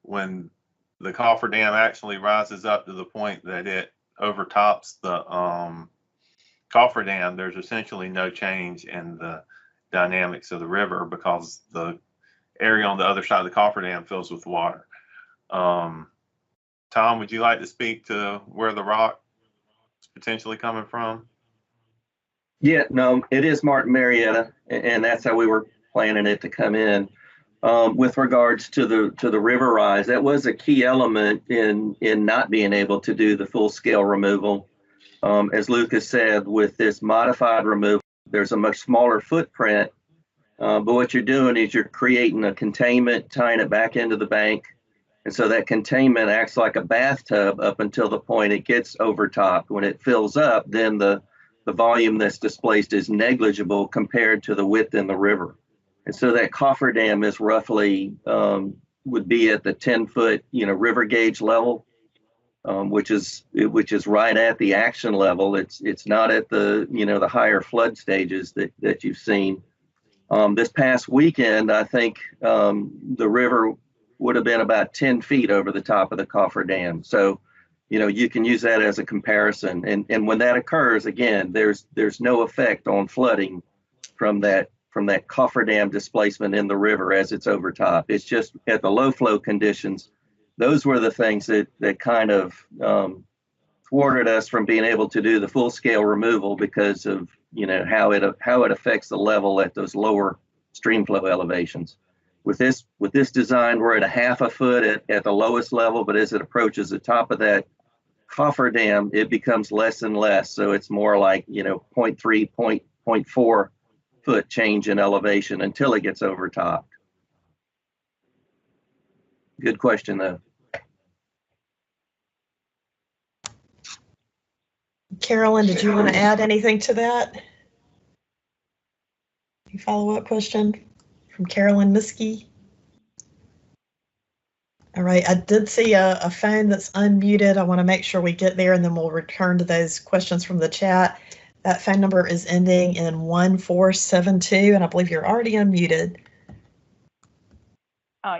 When the cofferdam actually rises up to the point that it overtops the cofferdam, there's essentially no change in the dynamics of the river because the area on the other side of the cofferdam fills with water. Tom, would you like to speak to where the rock is potentially coming from? Yeah, no, it is Martin Marietta, and that's how we were planning it to come in. With regards to the river rise, that was a key element in not being able to do the full scale removal. As Lucas said, with this modified removal, there's a much smaller footprint, but what you're doing is you're creating a containment, tying it back into the bank, and so that containment acts like a bathtub up until the point it gets overtopped. When it fills up, then the volume that's displaced is negligible compared to the width in the river. And so that cofferdam is roughly, would be at the 10-foot, river gauge level, which is right at the action level. It's not at the, the higher flood stages that you've seen. This past weekend, I think the river would have been about 10 feet over the top of the cofferdam. So, you can use that as a comparison. And when that occurs, again, there's no effect on flooding from that cofferdam displacement in the river as it's over top. It's just at the low flow conditions. Those were the things that kind of thwarted us from being able to do the full scale removal because of how it affects the level at those lower stream flow elevations. With this design, we're at a 1/2 foot at the lowest level, but as it approaches the top of that cofferdam, it becomes less and less. So it's more like 0.3, 0.4 foot change in elevation until it gets overtopped. Good question, though. Carolyn, did you want to add anything to that? Any follow-up question from Carolyn Miskey? All right, I did see a phone that's unmuted. I want to make sure we get there, and then we'll return to those questions from the chat. That phone number is ending in 1472, and I believe you're already unmuted.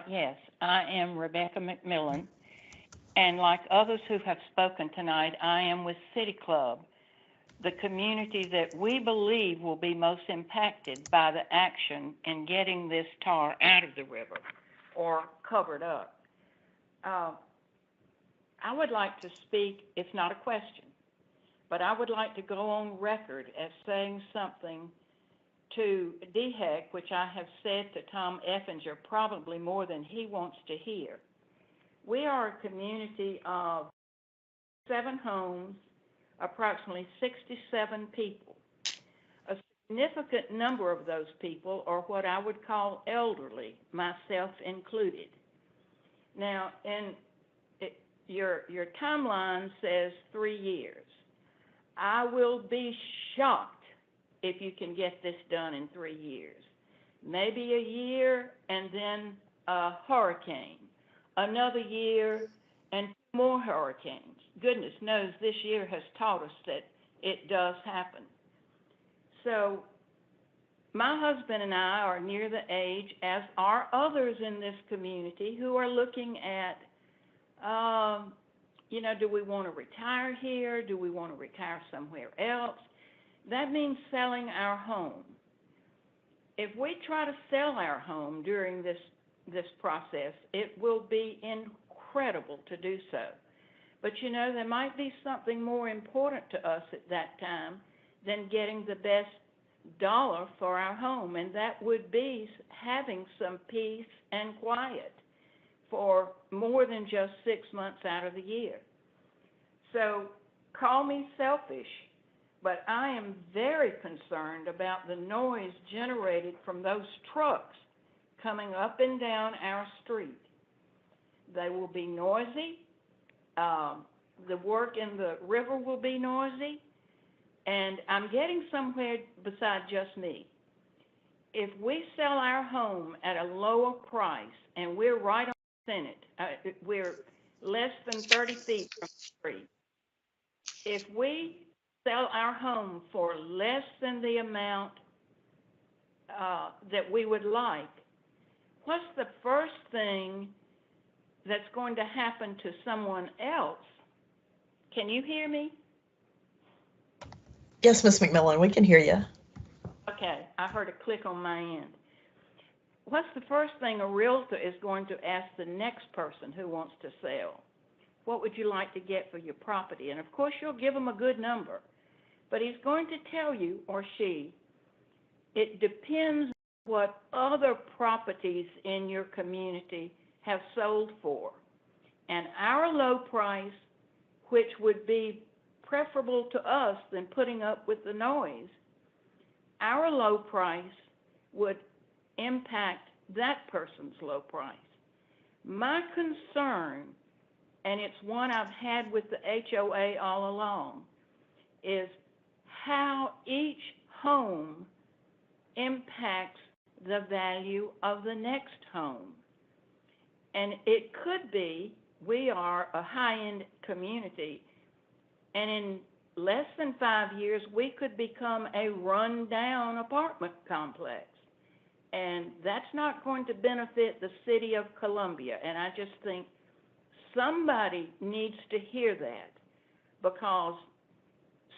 Yes, I am Rebecca McMillan, and like others who have spoken tonight, I am with City Club, the community that we believe will be most impacted by the action in getting this tar out of the river or covered up. I would like to speak, it's not a question, but I would like to go on record as saying something to DHEC, which I have said to Tom Effinger probably more than he wants to hear. We are a community of 7 homes, approximately 67 people. A significant number of those people are what I would call elderly, myself included. Now, your timeline says 3 years. I will be shocked if you can get this done in 3 years. Maybe a year and then a hurricane, another year and more hurricanes. Goodness knows this year has taught us that it does happen. So my husband and I are near the age, as are others in this community, who are looking at, do we want to retire here? Do we want to retire somewhere else? That means selling our home. If we try to sell our home during this process, it will be incredible to do so. But there might be something more important to us at that time than getting the best dollar for our home, and that would be having some peace and quiet for more than just 6 months out of the year. So call me selfish, but I am very concerned about the noise generated from those trucks coming up and down our street. They will be noisy. The work in the river will be noisy. And I'm getting somewhere beside just me. If we sell our home at a lower price, and we're right on the Senate, we're less than 30 feet from the street. If we sell our home for less than the amount that we would like, what's the first thing that's going to happen to someone else? Can you hear me? Yes, Ms. McMillan, we can hear you. Okay, I heard a click on my end. What's the first thing a realtor is going to ask the next person who wants to sell? What would you like to get for your property? And of course, you'll give them a good number, but he's going to tell you, or she, it depends on what other properties in your community have sold for. And our low price, which would be preferable to us than putting up with the noise, our low price would impact that person's low price. My concern, and it's one I've had with the HOA all along, is how each home impacts the value of the next home. And it could be we are a high-end community, and in less than 5 years, we could become a run-down apartment complex. And that's not going to benefit the city of Columbia. And I just think somebody needs to hear that, because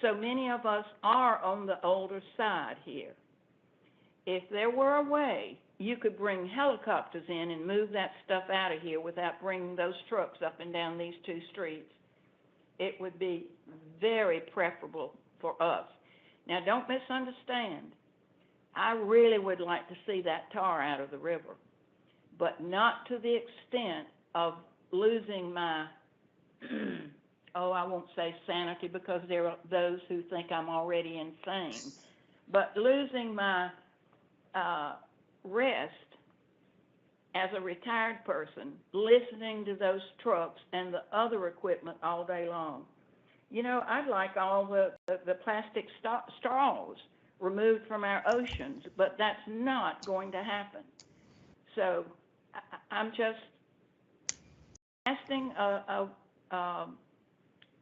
so many of us are on the older side here. If there were a way you could bring helicopters in and move that stuff out of here without bringing those trucks up and down these 2 streets, it would be very preferable for us. Now, don't misunderstand. I really would like to see that tar out of the river, but not to the extent of losing my, I won't say sanity, because there are those who think I'm already insane, but losing my rest as a retired person, listening to those trucks and the other equipment all day long. You know, I'd like all the plastic straws removed from our oceans, but that's not going to happen. So I'm just asking an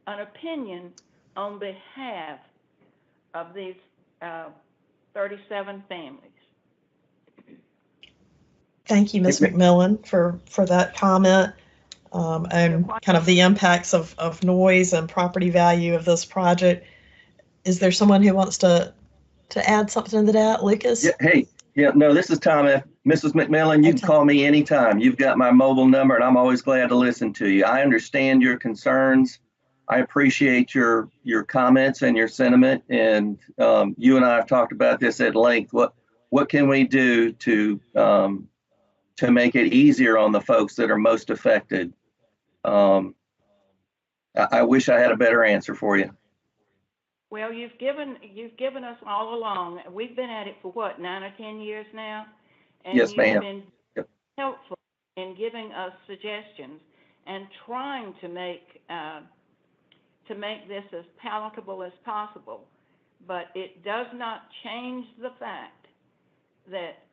opinion on behalf of these 37 families. Thank you, Ms. McMillan, for that comment, and kind of the impacts of noise and property value of this project. Is there someone who wants to add something to that, Lucas? Yeah, hey, no, this is Tom. Mrs. McMillan, you can call me anytime. You've got my mobile number, and I'm always glad to listen to you. I understand your concerns. I appreciate your comments and your sentiment, and you and I have talked about this at length. What can we do to make it easier on the folks that are most affected? I wish I had a better answer for you. Well, you've given us all along. We've been at it for what, 9 or 10 years now, and yes, you've ma'am. been helpful in giving us suggestions and trying to make this as palatable as possible. But it does not change the fact that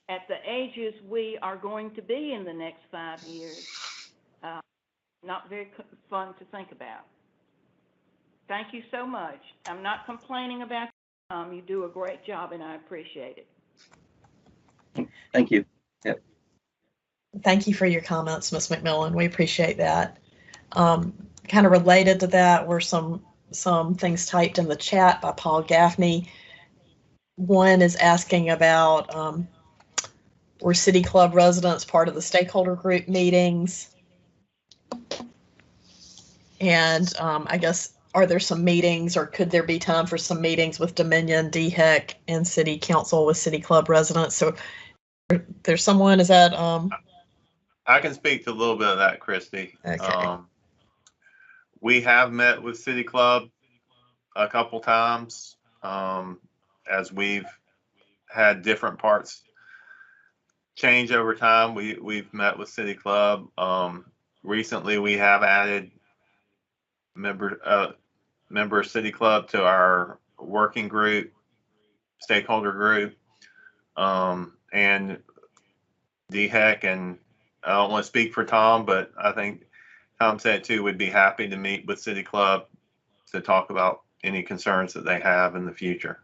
at the ages we are going to be in the next 5 years, not very fun to think about. Thank you so much. I'm not complaining about you. You do a great job, and I appreciate it. Thank you. Yep. Thank you for your comments, Ms. McMillan. We appreciate that. Kind of related to that were some things typed in the chat by Paul Gaffney. One is asking about were City Club residents part of the stakeholder group meetings? And I guess, are there some meetings, or could there be time for some meetings with Dominion, DHEC, and City Council with City Club residents? So there's someone, is that? I can speak to a little bit of that, Christy. Okay. We have met with City Club a couple times as we've had different parts change over time. We've met with City Club. Recently, we have added member City Club to our working group, stakeholder group, and DHEC, and I don't want to speak for Tom, but I think Tom said too, would be happy to meet with City Club to talk about any concerns that they have in the future.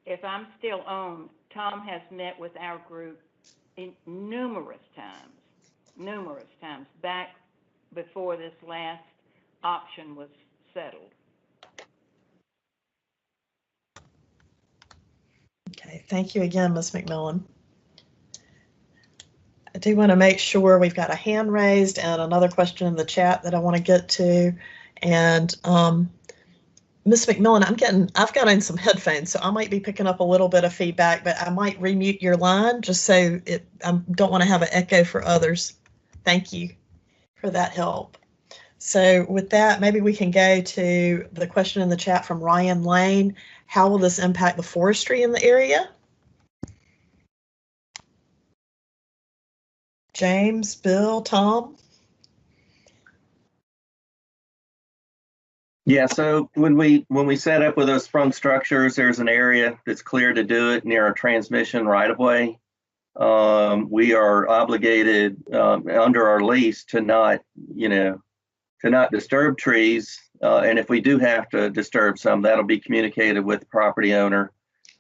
If I'm still on, Tom has met with our group numerous times back before this last option was settled. Okay, thank you again, Ms. McMillan. I do want to make sure we've got a hand raised and another question in the chat that I want to get to. And Ms. McMillan, I've got in some headphones, so I might be picking up a little bit of feedback, but I might remute your line just so I don't want to have an echo for others. Thank you for that help. So with that, maybe we can go to the question in the chat from Ryan Lane. How will this impact the forestry in the area? James, Bill, Tom? Yeah, so when we set up with those sprung structures, there's an area that's clear to do it near a transmission right of way. We are obligated under our lease to not disturb trees. And if we do have to disturb some, that'll be communicated with the property owner,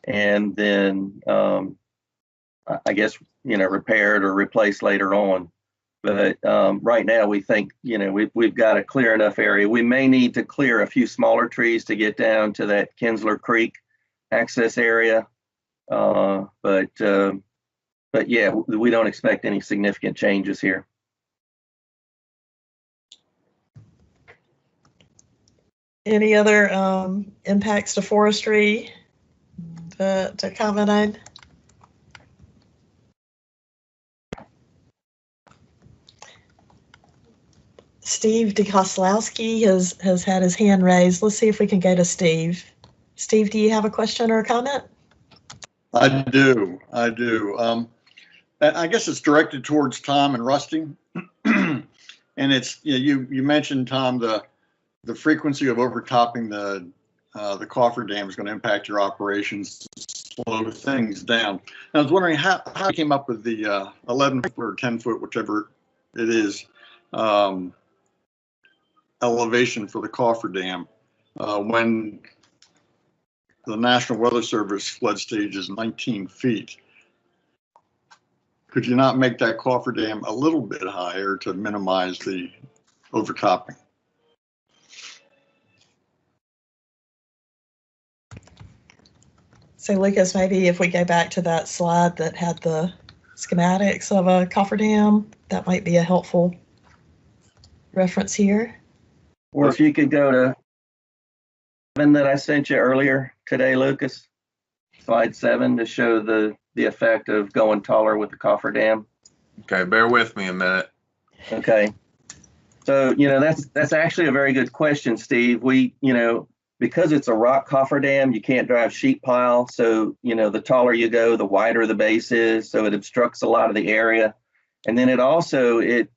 and then I guess, repaired or replaced later on. But right now we think, we've got a clear enough area. We may need to clear a few smaller trees to get down to that Kinsler Creek access area. But yeah, we don't expect any significant changes here. Any other impacts to forestry to comment on? Steve DeKoslowski has had his hand raised. Let's see if we can go to Steve. Steve, do you have a question or a comment? I do. I guess it's directed towards Tom and Rusty. And it's, you mentioned, Tom, the frequency of overtopping the coffer dam is going to impact your operations, slow things down. And I was wondering how you came up with the 11 foot or 10 foot, whichever it is, elevation for the coffer dam when the National Weather Service flood stage is 19 feet. Could you not make that coffer dam a little bit higher to minimize the overtopping? So Lucas, maybe if we go back to that slide that had the schematics of a cofferdam, that might be a helpful reference here. Or if you could go to 7 that I sent you earlier today, Lucas, slide 7 to show the effect of going taller with the cofferdam. Okay, bear with me a minute. Okay. So, that's actually a very good question, Steve. We, because it's a rock cofferdam, you can't drive sheet pile. So, the taller you go, the wider the base is. So it obstructs a lot of the area. And then it also, it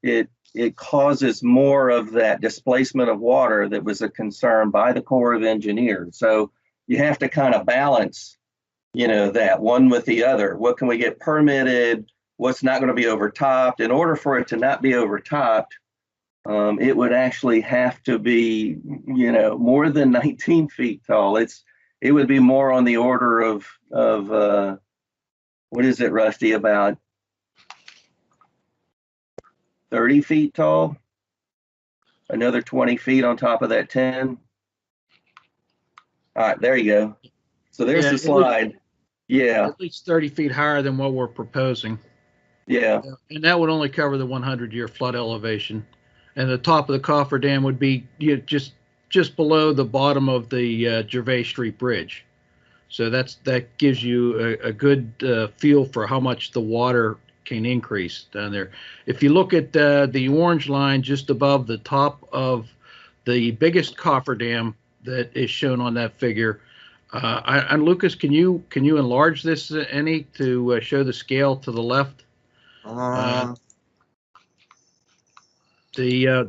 causes more of that displacement of water that was a concern by the Corps of Engineers. So you have to kind of balance, that one with the other. What can we get permitted? What's not going to be overtopped? In order for it to not be overtopped, it would actually have to be, more than 19 feet tall. It would be more on the order of what is it, Rusty, about 30 feet tall? Another 20 feet on top of that 10. All right, there you go. So there's the slide. Yeah. At least 30 feet higher than what we're proposing. Yeah. And that would only cover the 100-year flood elevation. And the top of the cofferdam would be just below the bottom of the Gervais Street Bridge. So that gives you a good feel for how much the water can increase down there. If you look at the orange line just above the top of the biggest cofferdam that is shown on that figure, and Lucas, can you enlarge this any to show the scale to the left? The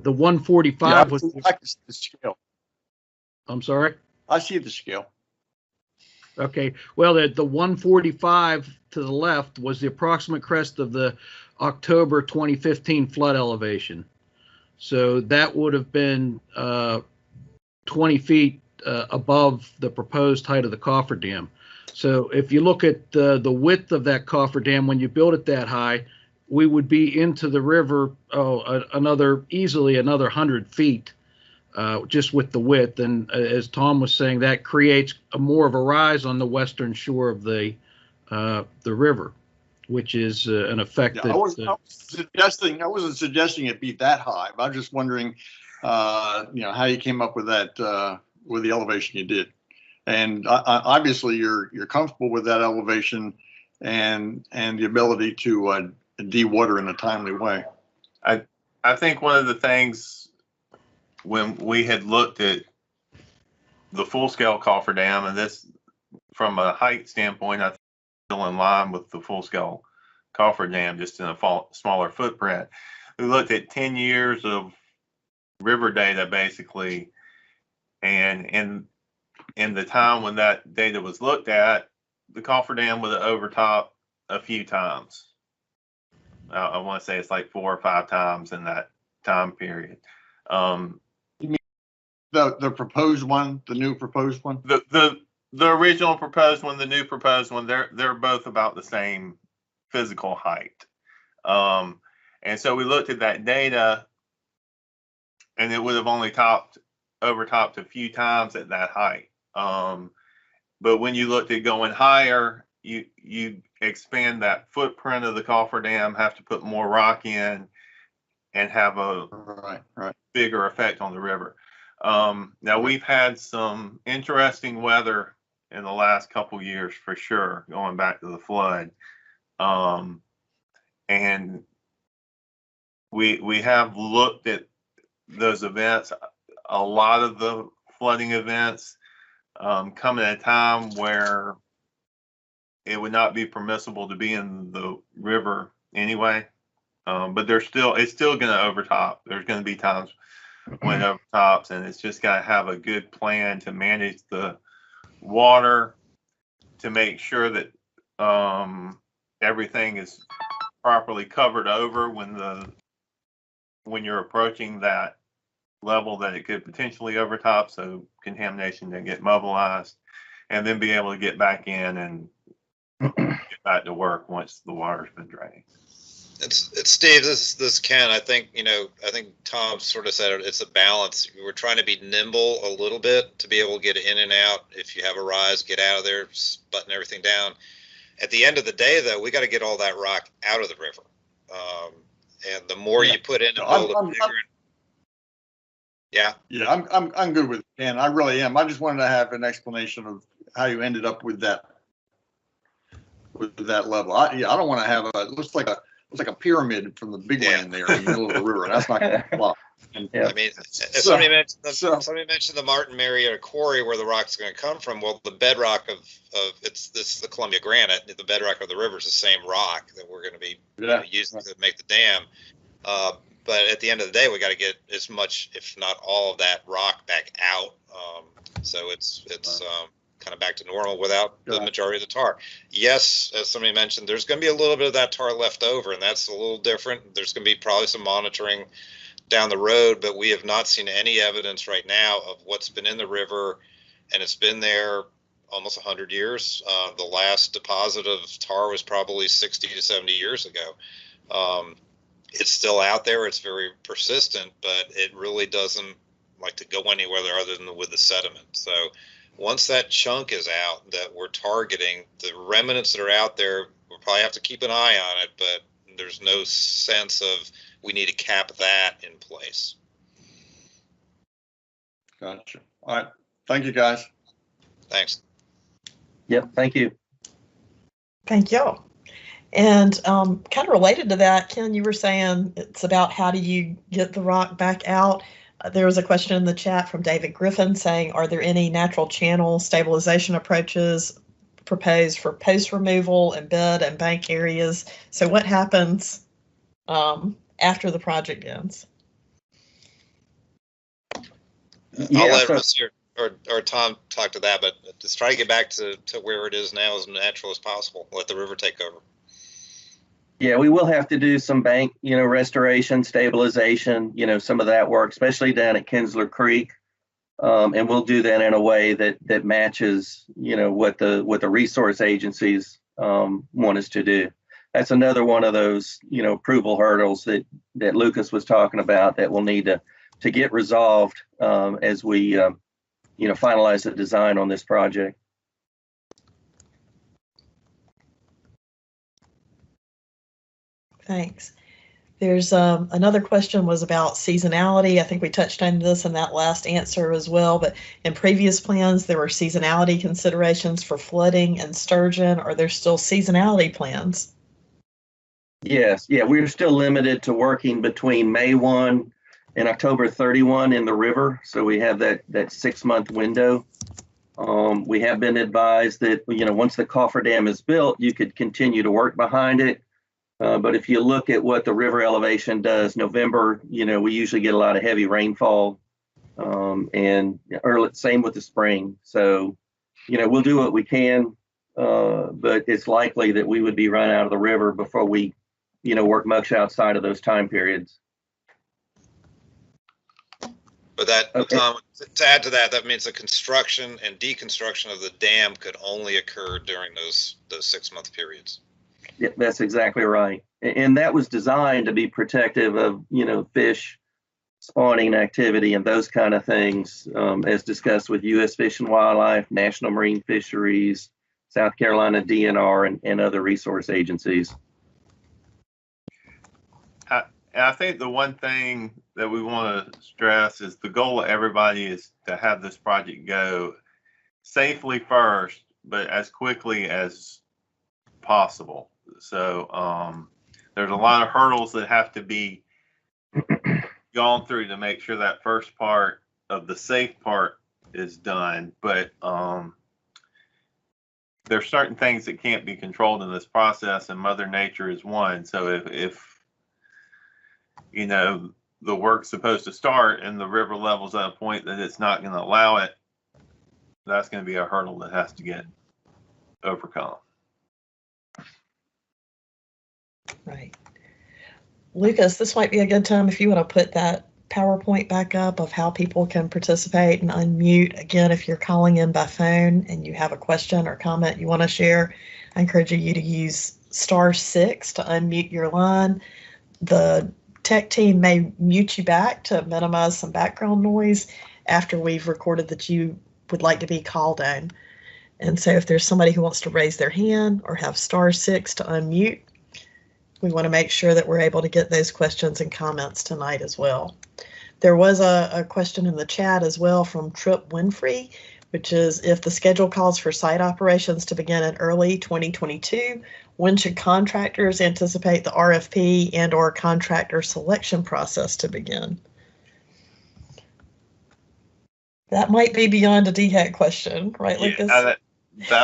145 was. I like the scale. I'm sorry. I see the scale. Okay. Well, the 145 to the left was the approximate crest of the October 2015 flood elevation. So that would have been 20 feet above the proposed height of the cofferdam. So if you look at the width of that cofferdam, when you build it that high, we would be into the river easily another 100 feet just with the width. And as Tom was saying, that creates more of a rise on the western shore of the river, which is an effect that. I wasn't suggesting it be that high, but I'm just wondering, how you came up with that with the elevation you did. And obviously, you're comfortable with that elevation and the ability to de-water in a timely way. I think one of the things when we had looked at the full-scale cofferdam, and this from a height standpoint, I think still in line with the full-scale cofferdam, just in a smaller footprint. We looked at 10 years of river data, basically, and in the time when that data was looked at, the cofferdam would have overtopped a few times. I want to say it's like 4 or 5 times in that time period. You mean the proposed one, the new proposed one? The original proposed one, the new proposed one, they're both about the same physical height. And so we looked at that data, and it would have only overtopped a few times at that height. But when you looked at going higher, you expand that footprint of the cofferdam, have to put more rock in, and have a bigger effect on the river. Now we've had some interesting weather in the last couple years for sure, going back to the flood. And we have looked at those events. A lot of the flooding events come at a time where it would not be permissible to be in the river anyway. But it's still going to overtop. There's going to be times when it overtops, and it's just got to have a good plan to manage the water to make sure that everything is properly covered over when you're approaching that level that it could potentially overtop, so contamination to get mobilized, and then be able to get back in and get back to work once the water's been drained. It's Steve. This is Ken. I think Tom sort of said it. It's a balance. We're trying to be nimble a little bit to be able to get in and out. If you have a rise, get out of there, button everything down. At the end of the day, though, we got to get all that rock out of the river. And the more you put in and build a bigger. Yeah. Yeah, I'm good with it, Ken. I really am. I just wanted to have an explanation of how you ended up with that level. I don't want to have it looks like a pyramid from the big land there in the middle of the river. That's not going to fly. I mean, somebody mentioned the Martin Marietta Quarry where the rock's going to come from. Well, the bedrock of this is the Columbia granite. The bedrock of the river is the same rock that we're going to be using to make the dam. But at the end of the day, we got to get as much, if not all, of that rock back out. So it's kind of back to normal without the majority of the tar. Yes, as somebody mentioned, there's going to be a little bit of that tar left over, and that's a little different. There's going to be probably some monitoring down the road, but we have not seen any evidence right now of what's been in the river, and it's been there almost 100 years. The last deposit of tar was probably 60 to 70 years ago. It's still out there. It's very persistent, but it really doesn't like to go anywhere other than with the sediment. So once that chunk is out that we're targeting, the remnants that are out there, we'll probably have to keep an eye on it, but there's no sense of we need to cap that in place. Gotcha. All right. Thank you, guys. Thanks. Yep. Thank you. Thank y'all. And kind of related to that, Ken, you were saying it's about how do you get the rock back out? There was a question in the chat from David Griffin saying, are there any natural channel stabilization approaches proposed for post removal and bed and bank areas? So what happens after the project ends? I'll let Russ or Tom talk to that, but just try to get back to where it is now as natural as possible. Let the river take over. Yeah, we will have to do some bank, restoration, stabilization, some of that work, especially down at Kinsler Creek. And we'll do that in a way that matches, what the resource agencies want us to do. That's another one of those, approval hurdles that Lucas was talking about that we'll need to get resolved as we, finalize the design on this project. Thanks. There's another question was about seasonality. I think we touched on this in that last answer as well, but in previous plans, there were seasonality considerations for flooding and sturgeon. Are there still seasonality plans? Yes. Yeah, we're still limited to working between May 1 and October 31 in the river. So we have that 6-month window. We have been advised that, once the cofferdam is built, you could continue to work behind it. But if you look at what the river elevation does, November, we usually get a lot of heavy rainfall, and same with the spring. So, we'll do what we can, but it's likely that we would be run out of the river before we, work much outside of those time periods. But Tom, to add to that, that means the construction and deconstruction of the dam could only occur during those 6-month periods. Yeah, that's exactly right. And that was designed to be protective of, fish spawning activity and those kind of things, as discussed with U.S. Fish and Wildlife, National Marine Fisheries, South Carolina DNR, and other resource agencies. I think the one thing that we want to stress is the goal of everybody is to have this project go safely first, but as quickly as possible. So there's a lot of hurdles that have to be gone through to make sure that first part of the safe part is done. But there's certain things that can't be controlled in this process, and Mother Nature is one. So if the work's supposed to start and the river level's at a point that it's not going to allow it, that's going to be a hurdle that has to get overcome. Right. Lucas, this might be a good time if you want to put that PowerPoint back up of how people can participate and unmute. Again, if you're calling in by phone and you have a question or comment you want to share, I encourage you to use *6 to unmute your line. The tech team may mute you back to minimize some background noise after we've recorded that you would like to be called on. And so if there's somebody who wants to raise their hand or have *6 to unmute, we want to make sure that we're able to get those questions and comments tonight as well. There was a question in the chat as well from Trip Winfrey, which is, if the schedule calls for site operations to begin in early 2022, when should contractors anticipate the RFP and/or contractor selection process to begin? That might be beyond a DHEC question, right, Lucas? That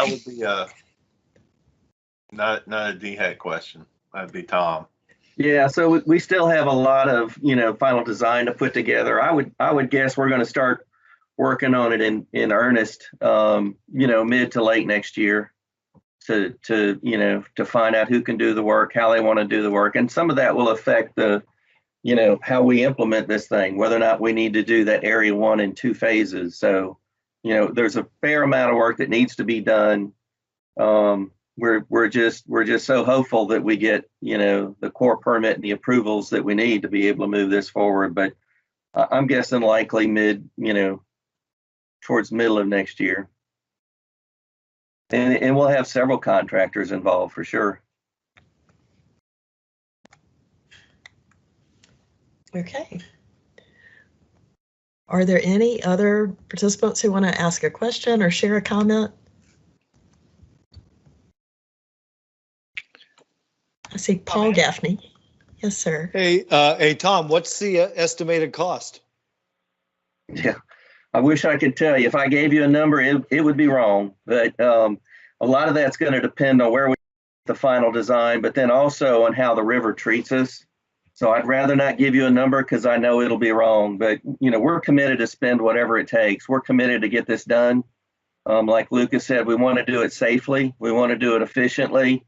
would be not a DHEC question. That'd be Tom. Yeah, so we still have a lot of, final design to put together. I would guess we're going to start working on it in earnest, mid to late next year to find out who can do the work, how they want to do the work. And some of that will affect how we implement this thing, whether or not we need to do that area 1 in 2 phases. So, there's a fair amount of work that needs to be done. We're just so hopeful that we get, the core permit and the approvals that we need to be able to move this forward. But I'm guessing likely towards middle of next year. And we'll have several contractors involved for sure. Okay. Are there any other participants who want to ask a question or share a comment? I see Paul Gaffney. Yes, sir. Hey, Tom, what's the estimated cost? Yeah, I wish I could tell you. If I gave you a number, it would be wrong. But a lot of that's going to depend on where we the final design, but then also on how the river treats us. So I'd rather not give you a number because I know it'll be wrong. But we're committed to spend whatever it takes. We're committed to get this done. Like Lucas said, we want to do it safely. We want to do it efficiently.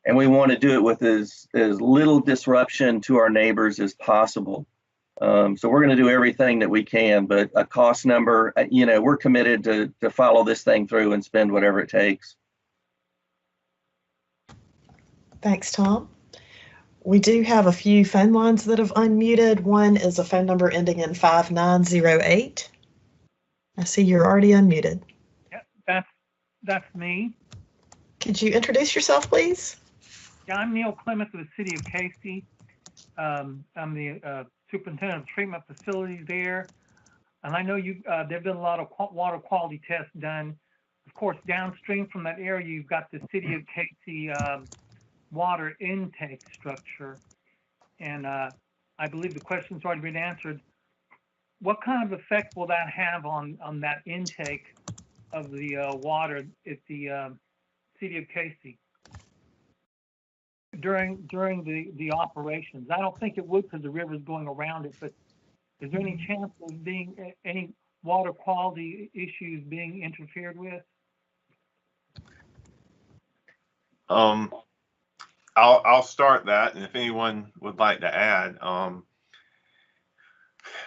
And we want to do it with as little disruption to our neighbors as possible. So we're going to do everything that we can, but a cost number, we're committed to follow this thing through and spend whatever it takes. Thanks, Tom. We do have a few phone lines that have unmuted. One is a phone number ending in 5908. I see you're already unmuted. Yep, that's me. Could you introduce yourself, please? Yeah, I'm Neil Clements of the City of Casey. I'm the superintendent of treatment facilities there. And I know there've been a lot of water quality tests done. Of course, downstream from that area, you've got the City of Casey water intake structure. And I believe the question's already been answered. What kind of effect will that have on that intake of the water at the City of Casey during the operations? I don't think it would because the river's going around it, but is there any chance of being any water quality issues being interfered with? I'll start that, and if anyone would like to add,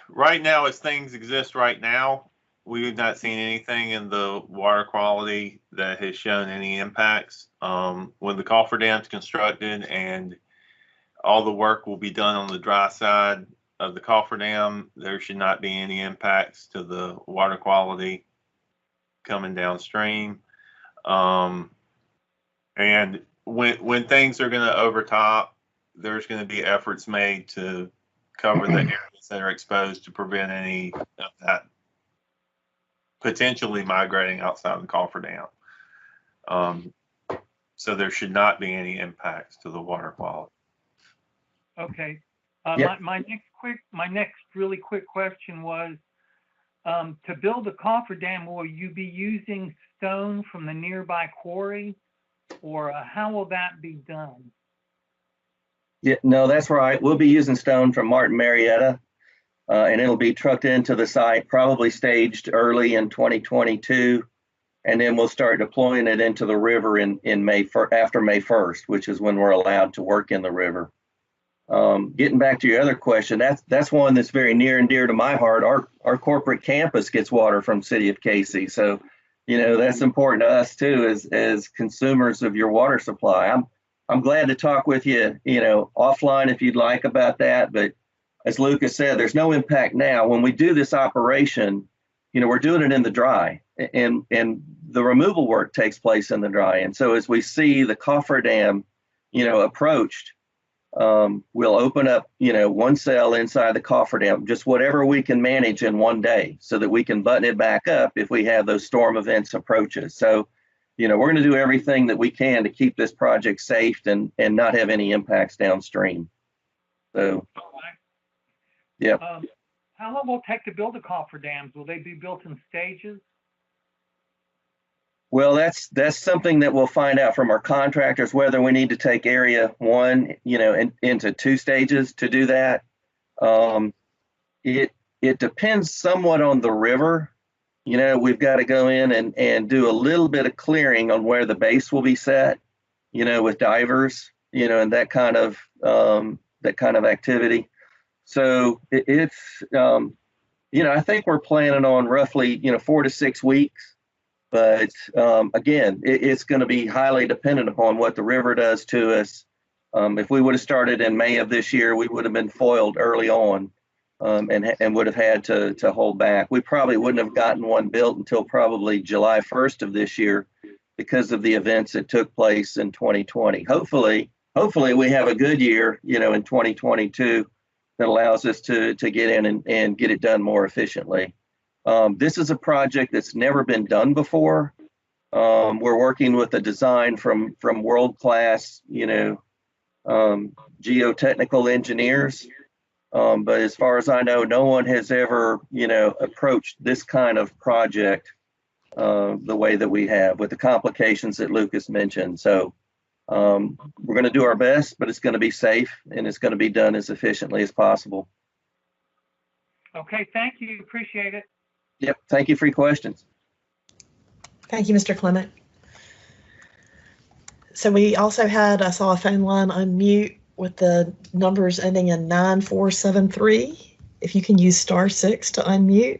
right now as things exist right now, we have not seen anything in the water quality that has shown any impacts. When the cofferdam's constructed and all the work will be done on the dry side of the cofferdam, there should not be any impacts to the water quality coming downstream. And when things are going to overtop, there's going to be efforts made to cover the areas that are exposed to prevent any of that potentially migrating outside the cofferdam. So there should not be any impacts to the water quality. Okay. Yep. My next really quick question was, to build the cofferdam, will you be using stone from the nearby quarry, or how will that be done? Yeah, no, that's right. We'll be using stone from Martin Marietta, and it'll be trucked into the site, probably staged early in 2022. And then we'll start deploying it into the river in May, after May 1st, which is when we're allowed to work in the river. Getting back to your other question, that's one that's very near and dear to my heart. Our corporate campus gets water from City of Casey, so that's important to us too as consumers of your water supply. I'm glad to talk with you, offline if you'd like about that. But as Lucas said, there's no impact now. When we do this operation, we're doing it in the dry, and the removal work takes place in the dry. And so as we see the cofferdam, approached, we'll open up, one cell inside the cofferdam, just whatever we can manage in one day so that we can button it back up if we have those storm events approaches. So, we're going to do everything that we can to keep this project safe and not have any impacts downstream. So, yeah. How long will it take to build the cofferdams? Will they be built in stages? Well, that's something that we'll find out from our contractors, whether we need to take area one, into 2 stages to do that. It depends somewhat on the river. We've got to go in and do a little bit of clearing on where the base will be set, with divers, and that kind of activity. So it's, I think we're planning on roughly, 4 to 6 weeks. But again, it's going to be highly dependent upon what the river does to us. If we would have started in May of this year, we would have been foiled early on, and would have had to hold back. We probably wouldn't have gotten one built until probably July 1st of this year because of the events that took place in 2020. Hopefully we have a good year, in 2022 that allows us to get in and get it done more efficiently. This is a project that's never been done before. We're working with a design from world-class, geotechnical engineers. But as far as I know, no one has ever, approached this kind of project the way that we have, with the complications that Lucas mentioned. So we're going to do our best, but it's going to be safe and it's going to be done as efficiently as possible. Okay, thank you. Appreciate it. Yep. Thank you for your questions. Thank you, Mr. Clement. So we also I saw a phone line unmute with the numbers ending in 9473. If you can use *6 to unmute.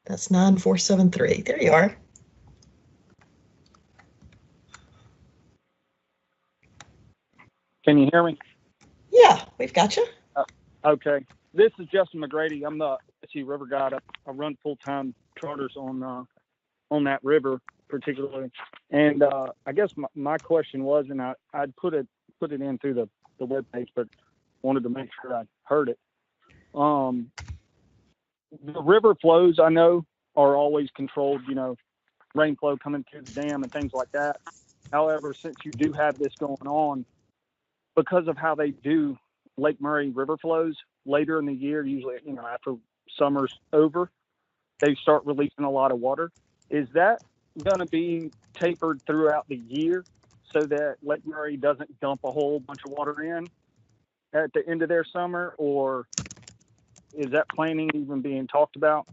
That's 9473. There you are. Can you hear me? Yeah, we've got you. Okay. This is Justin McGrady. I'm the SU River guide. I run full-time charters on that river particularly. And I guess my question was, and I'd put it in through the webpage, but wanted to make sure I heard it. The river flows, I know, are always controlled, rain flow coming through the dam and things like that. However, since you do have this going on, because of how they do Lake Murray river flows later in the year, usually, after summer's over, they start releasing a lot of water. Is that going to be tapered throughout the year so that Lake Murray doesn't dump a whole bunch of water in at the end of their summer, or is that planning even being talked about?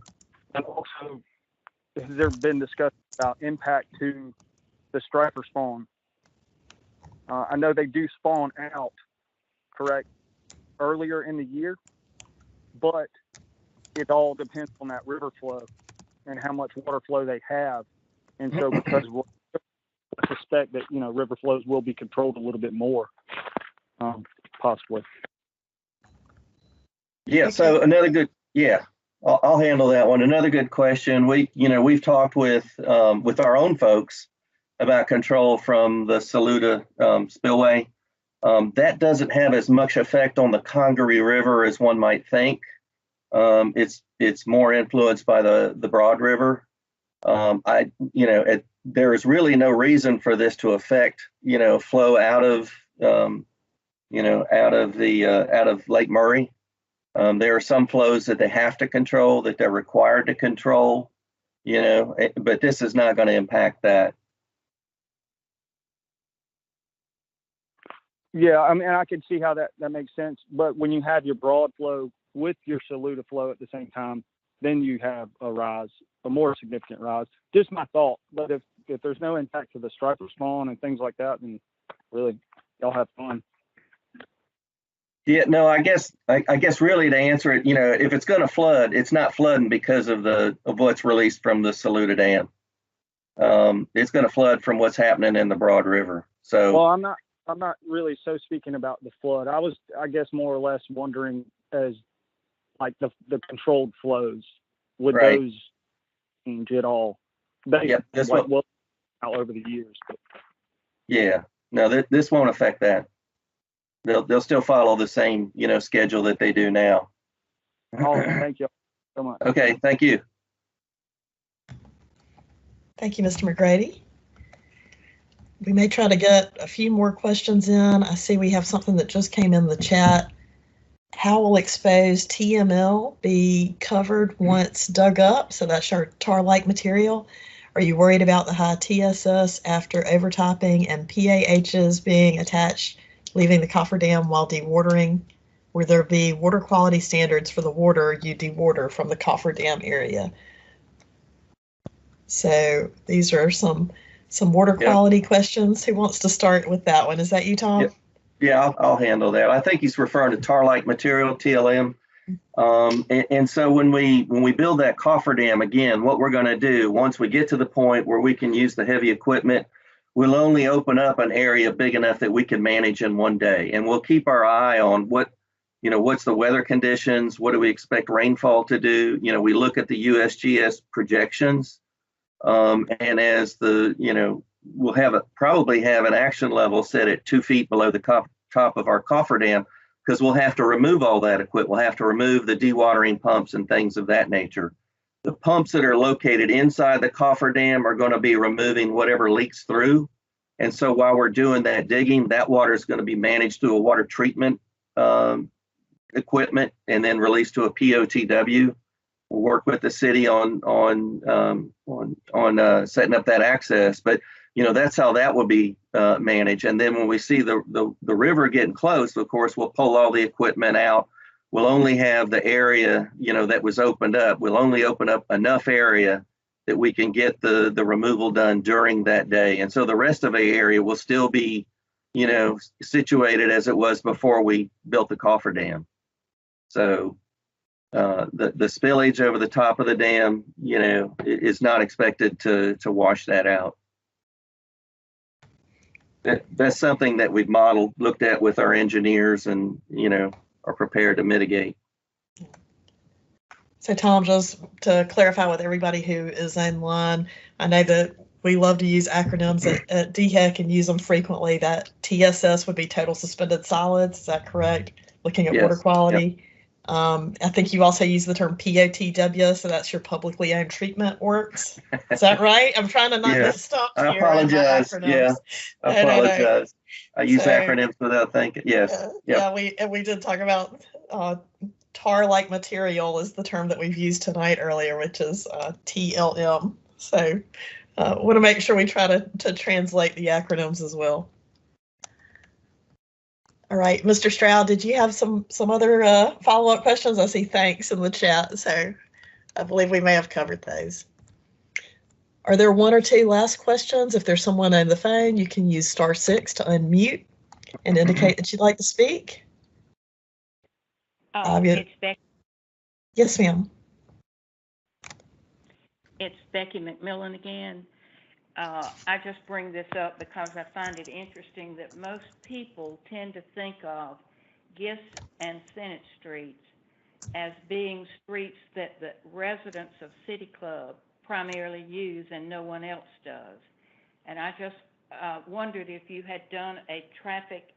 And also, has there been discussion about impact to the striper spawn? I know they do spawn out, correct, earlier in the year, but it all depends on that river flow and how much water flow they have. And so because I suspect that, river flows will be controlled a little bit more, possibly. Yeah. So I'll handle that one. Another good question. We've talked with our own folks about control from the Saluda spillway. That doesn't have as much effect on the Congaree River as one might think. It's more influenced by the Broad River. There is really no reason for this to affect, flow out of Lake Murray. There are some flows that they have to control, that they're required to control, but this is not going to impact that. Yeah, I mean, I can see how that makes sense. But when you have your broad flow with your saluda flow at the same time, then you have a rise, a more significant rise. Just my thought. But if there's no impact to the striper spawn and things like that, then really y'all have fun. Yeah, no, I guess really to answer it, if it's going to flood, it's not flooding because of what's released from the Saluda Dam. It's going to flood from what's happening in the Broad River. So, well, I'm not really so speaking about the flood. I was, I guess, more or less wondering as like the controlled flows, would right. those change at all? Yep, this like, one. Out over the years. But. Yeah, no, this won't affect that. They'll still follow the same, schedule that they do now. Oh, thank you so much. Okay, thank you. Thank you, Mr. McGrady. We may try to get a few more questions in. I see we have something that just came in the chat. How will exposed TML be covered once dug up? So that's our tar-like material. Are you worried about the high TSS after overtopping and PAHs being attached, leaving the cofferdam while dewatering? Will there be water quality standards for the water you dewater from the cofferdam area? So these are some water quality questions. Who wants to start with that one? Is that you, Tom? Yep. Yeah, I'll handle that. I think he's referring to tar-like material, TLM. And so when we build that cofferdam, again, what we're going to do once we get to the point where we can use the heavy equipment, we'll only open up an area big enough that we can manage in one day, and we'll keep our eye on what's the weather conditions, what do we expect rainfall to do. We look at the USGS projections, and as we'll probably have an action level set at 2 feet below the top of our cofferdam, because we'll have to remove all that equipment. We'll have to remove the dewatering pumps and things of that nature. The pumps that are located inside the cofferdam are going to be removing whatever leaks through. And so while we're doing that digging, that water is going to be managed through a water treatment equipment and then released to a POTW. We'll work with the city on setting up that access. But that's how that will be managed. And then when we see the river getting close, of course, we'll pull all the equipment out. We'll only have the area, that was opened up. We'll only open up enough area that we can get the removal done during that day. And so the rest of the area will still be, situated as it was before we built the cofferdam. So the spillage over the top of the dam, is not expected to wash that out. That's something that we've looked at with our engineers and, are prepared to mitigate. So Tom, just to clarify with everybody who is online, I know that we love to use acronyms at DHEC and use them frequently. That TSS would be total suspended solids. Is that correct? Looking at water quality. Yep. I think you also use the term POTW, so that's your publicly owned treatment works. Is that right? I'm trying to not get stumped here. I apologize. Yeah, I apologize. I use acronyms without thinking. Yes. Yeah, we did talk about tar-like material is the term that we've used tonight earlier, which is TLM. So want to make sure we try to translate the acronyms as well. All right, Mr. Stroud, did you have some other follow-up questions? I see thanks in the chat, so I believe we may have covered those. Are there one or two last questions? If there's someone on the phone, you can use *6 to unmute and indicate that you'd like to speak. It's Becky. Yes, ma'am. It's Becky McMillan again. I just bring this up because I find it interesting that most people tend to think of Gist and Senate Streets as being streets that the residents of City Club primarily use and no one else does. And I just wondered if you had done a traffic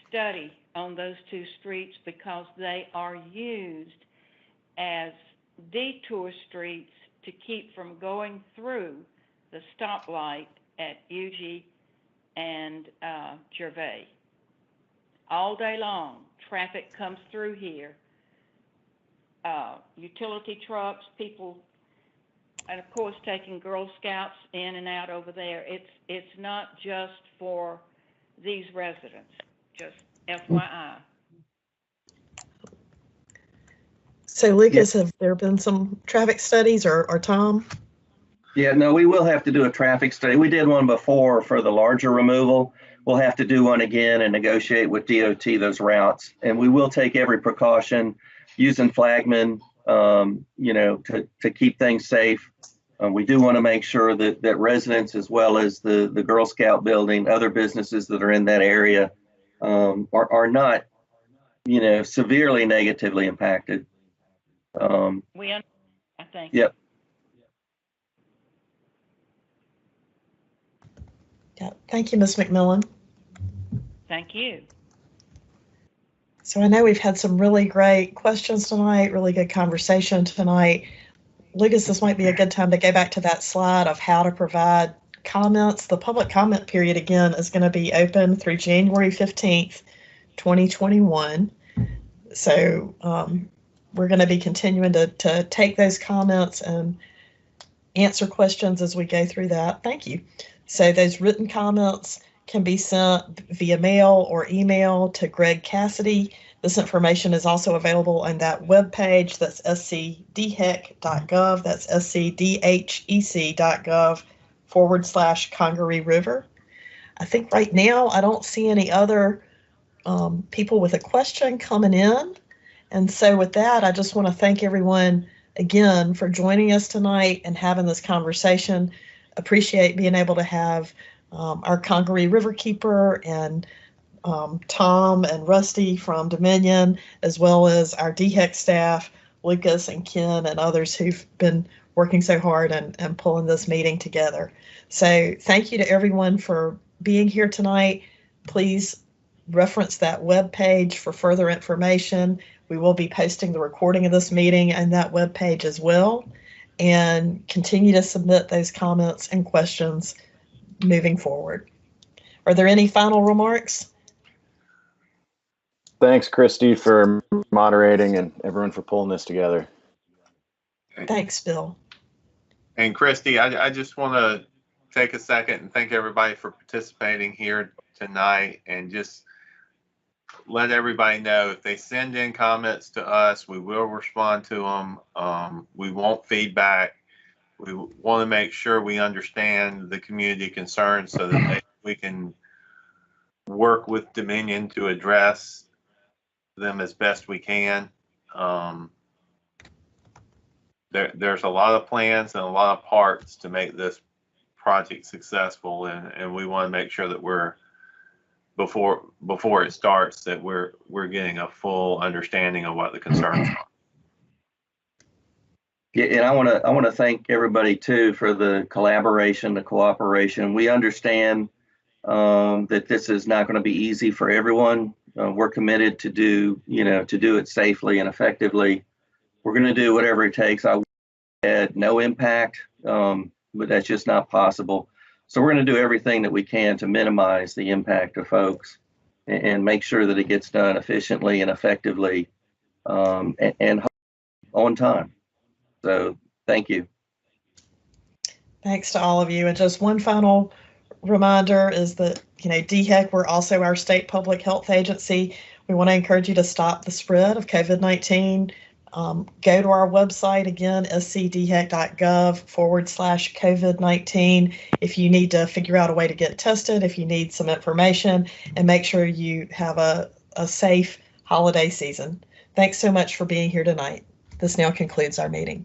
study on those two streets, because they are used as detour streets to keep from going through the stoplight at Ugie and Gervais. All day long, traffic comes through here. Utility trucks, people, and of course taking Girl Scouts in and out over there. It's not just for these residents. Just FYI. So Lucas, have there been some traffic studies or Tom? Yeah, no, we will have to do a traffic study. We did one before for the larger removal. We'll have to do one again and negotiate with DOT those routes. And we will take every precaution using flagmen, to keep things safe. We do want to make sure that residents, as well as the Girl Scout building, other businesses that are in that area, are not, severely negatively impacted. We understand, I think. Yep. Yeah. Thank you, Ms. McMillan. Thank you. So I know we've had some really great questions tonight, really good conversation tonight. Lucas, this might be a good time to go back to that slide of how to provide comments. The public comment period, again, is going to be open through January 15th, 2021. So we're going to be continuing to take those comments and answer questions as we go through that. Thank you. So those written comments can be sent via mail or email to Greg Cassidy. This information is also available on that webpage. That's scdhec.gov. That's scdhec.gov/Congaree River. I think right now I don't see any other people with a question coming in. And so with that, I just want to thank everyone again for joining us tonight and having this conversation. Appreciate being able to have our Congaree Riverkeeper and Tom and Rusty from Dominion, as well as our DHEC staff, Lucas and Ken and others who've been working so hard and pulling this meeting together. So thank you to everyone for being here tonight. Please reference that web page for further information. We will be posting the recording of this meeting and that web page as well, and continue to submit those comments and questions moving forward. Are there any final remarks? Thanks, Christy, for moderating and everyone for pulling this together. Thanks, Bill. And Christy, I just want to take a second and thank everybody for participating here tonight, and just let everybody know if they send in comments to us, we will respond to them. We want feedback. We want to make sure we understand the community concerns so that we can work with Dominion to address them as best we can. There's a lot of plans and a lot of parts to make this project successful, and we want to make sure that we're before it starts that we're getting a full understanding of what the concerns are. Yeah, and I want to thank everybody too for the collaboration, the cooperation. We understand that this is not going to be easy for everyone. We're committed to do it safely and effectively. We're going to do whatever it takes. I had no impact, but that's just not possible. So we're going to do everything that we can to minimize the impact of folks and make sure that it gets done efficiently and effectively and on time. So thank you. Thanks to all of you. And just one final reminder is that, DHEC, we're also our state public health agency. We want to encourage you to stop the spread of COVID-19. Go to our website again, scdhec.gov/COVID-19 if you need to figure out a way to get tested, if you need some information, and make sure you have a safe holiday season. Thanks so much for being here tonight. This now concludes our meeting.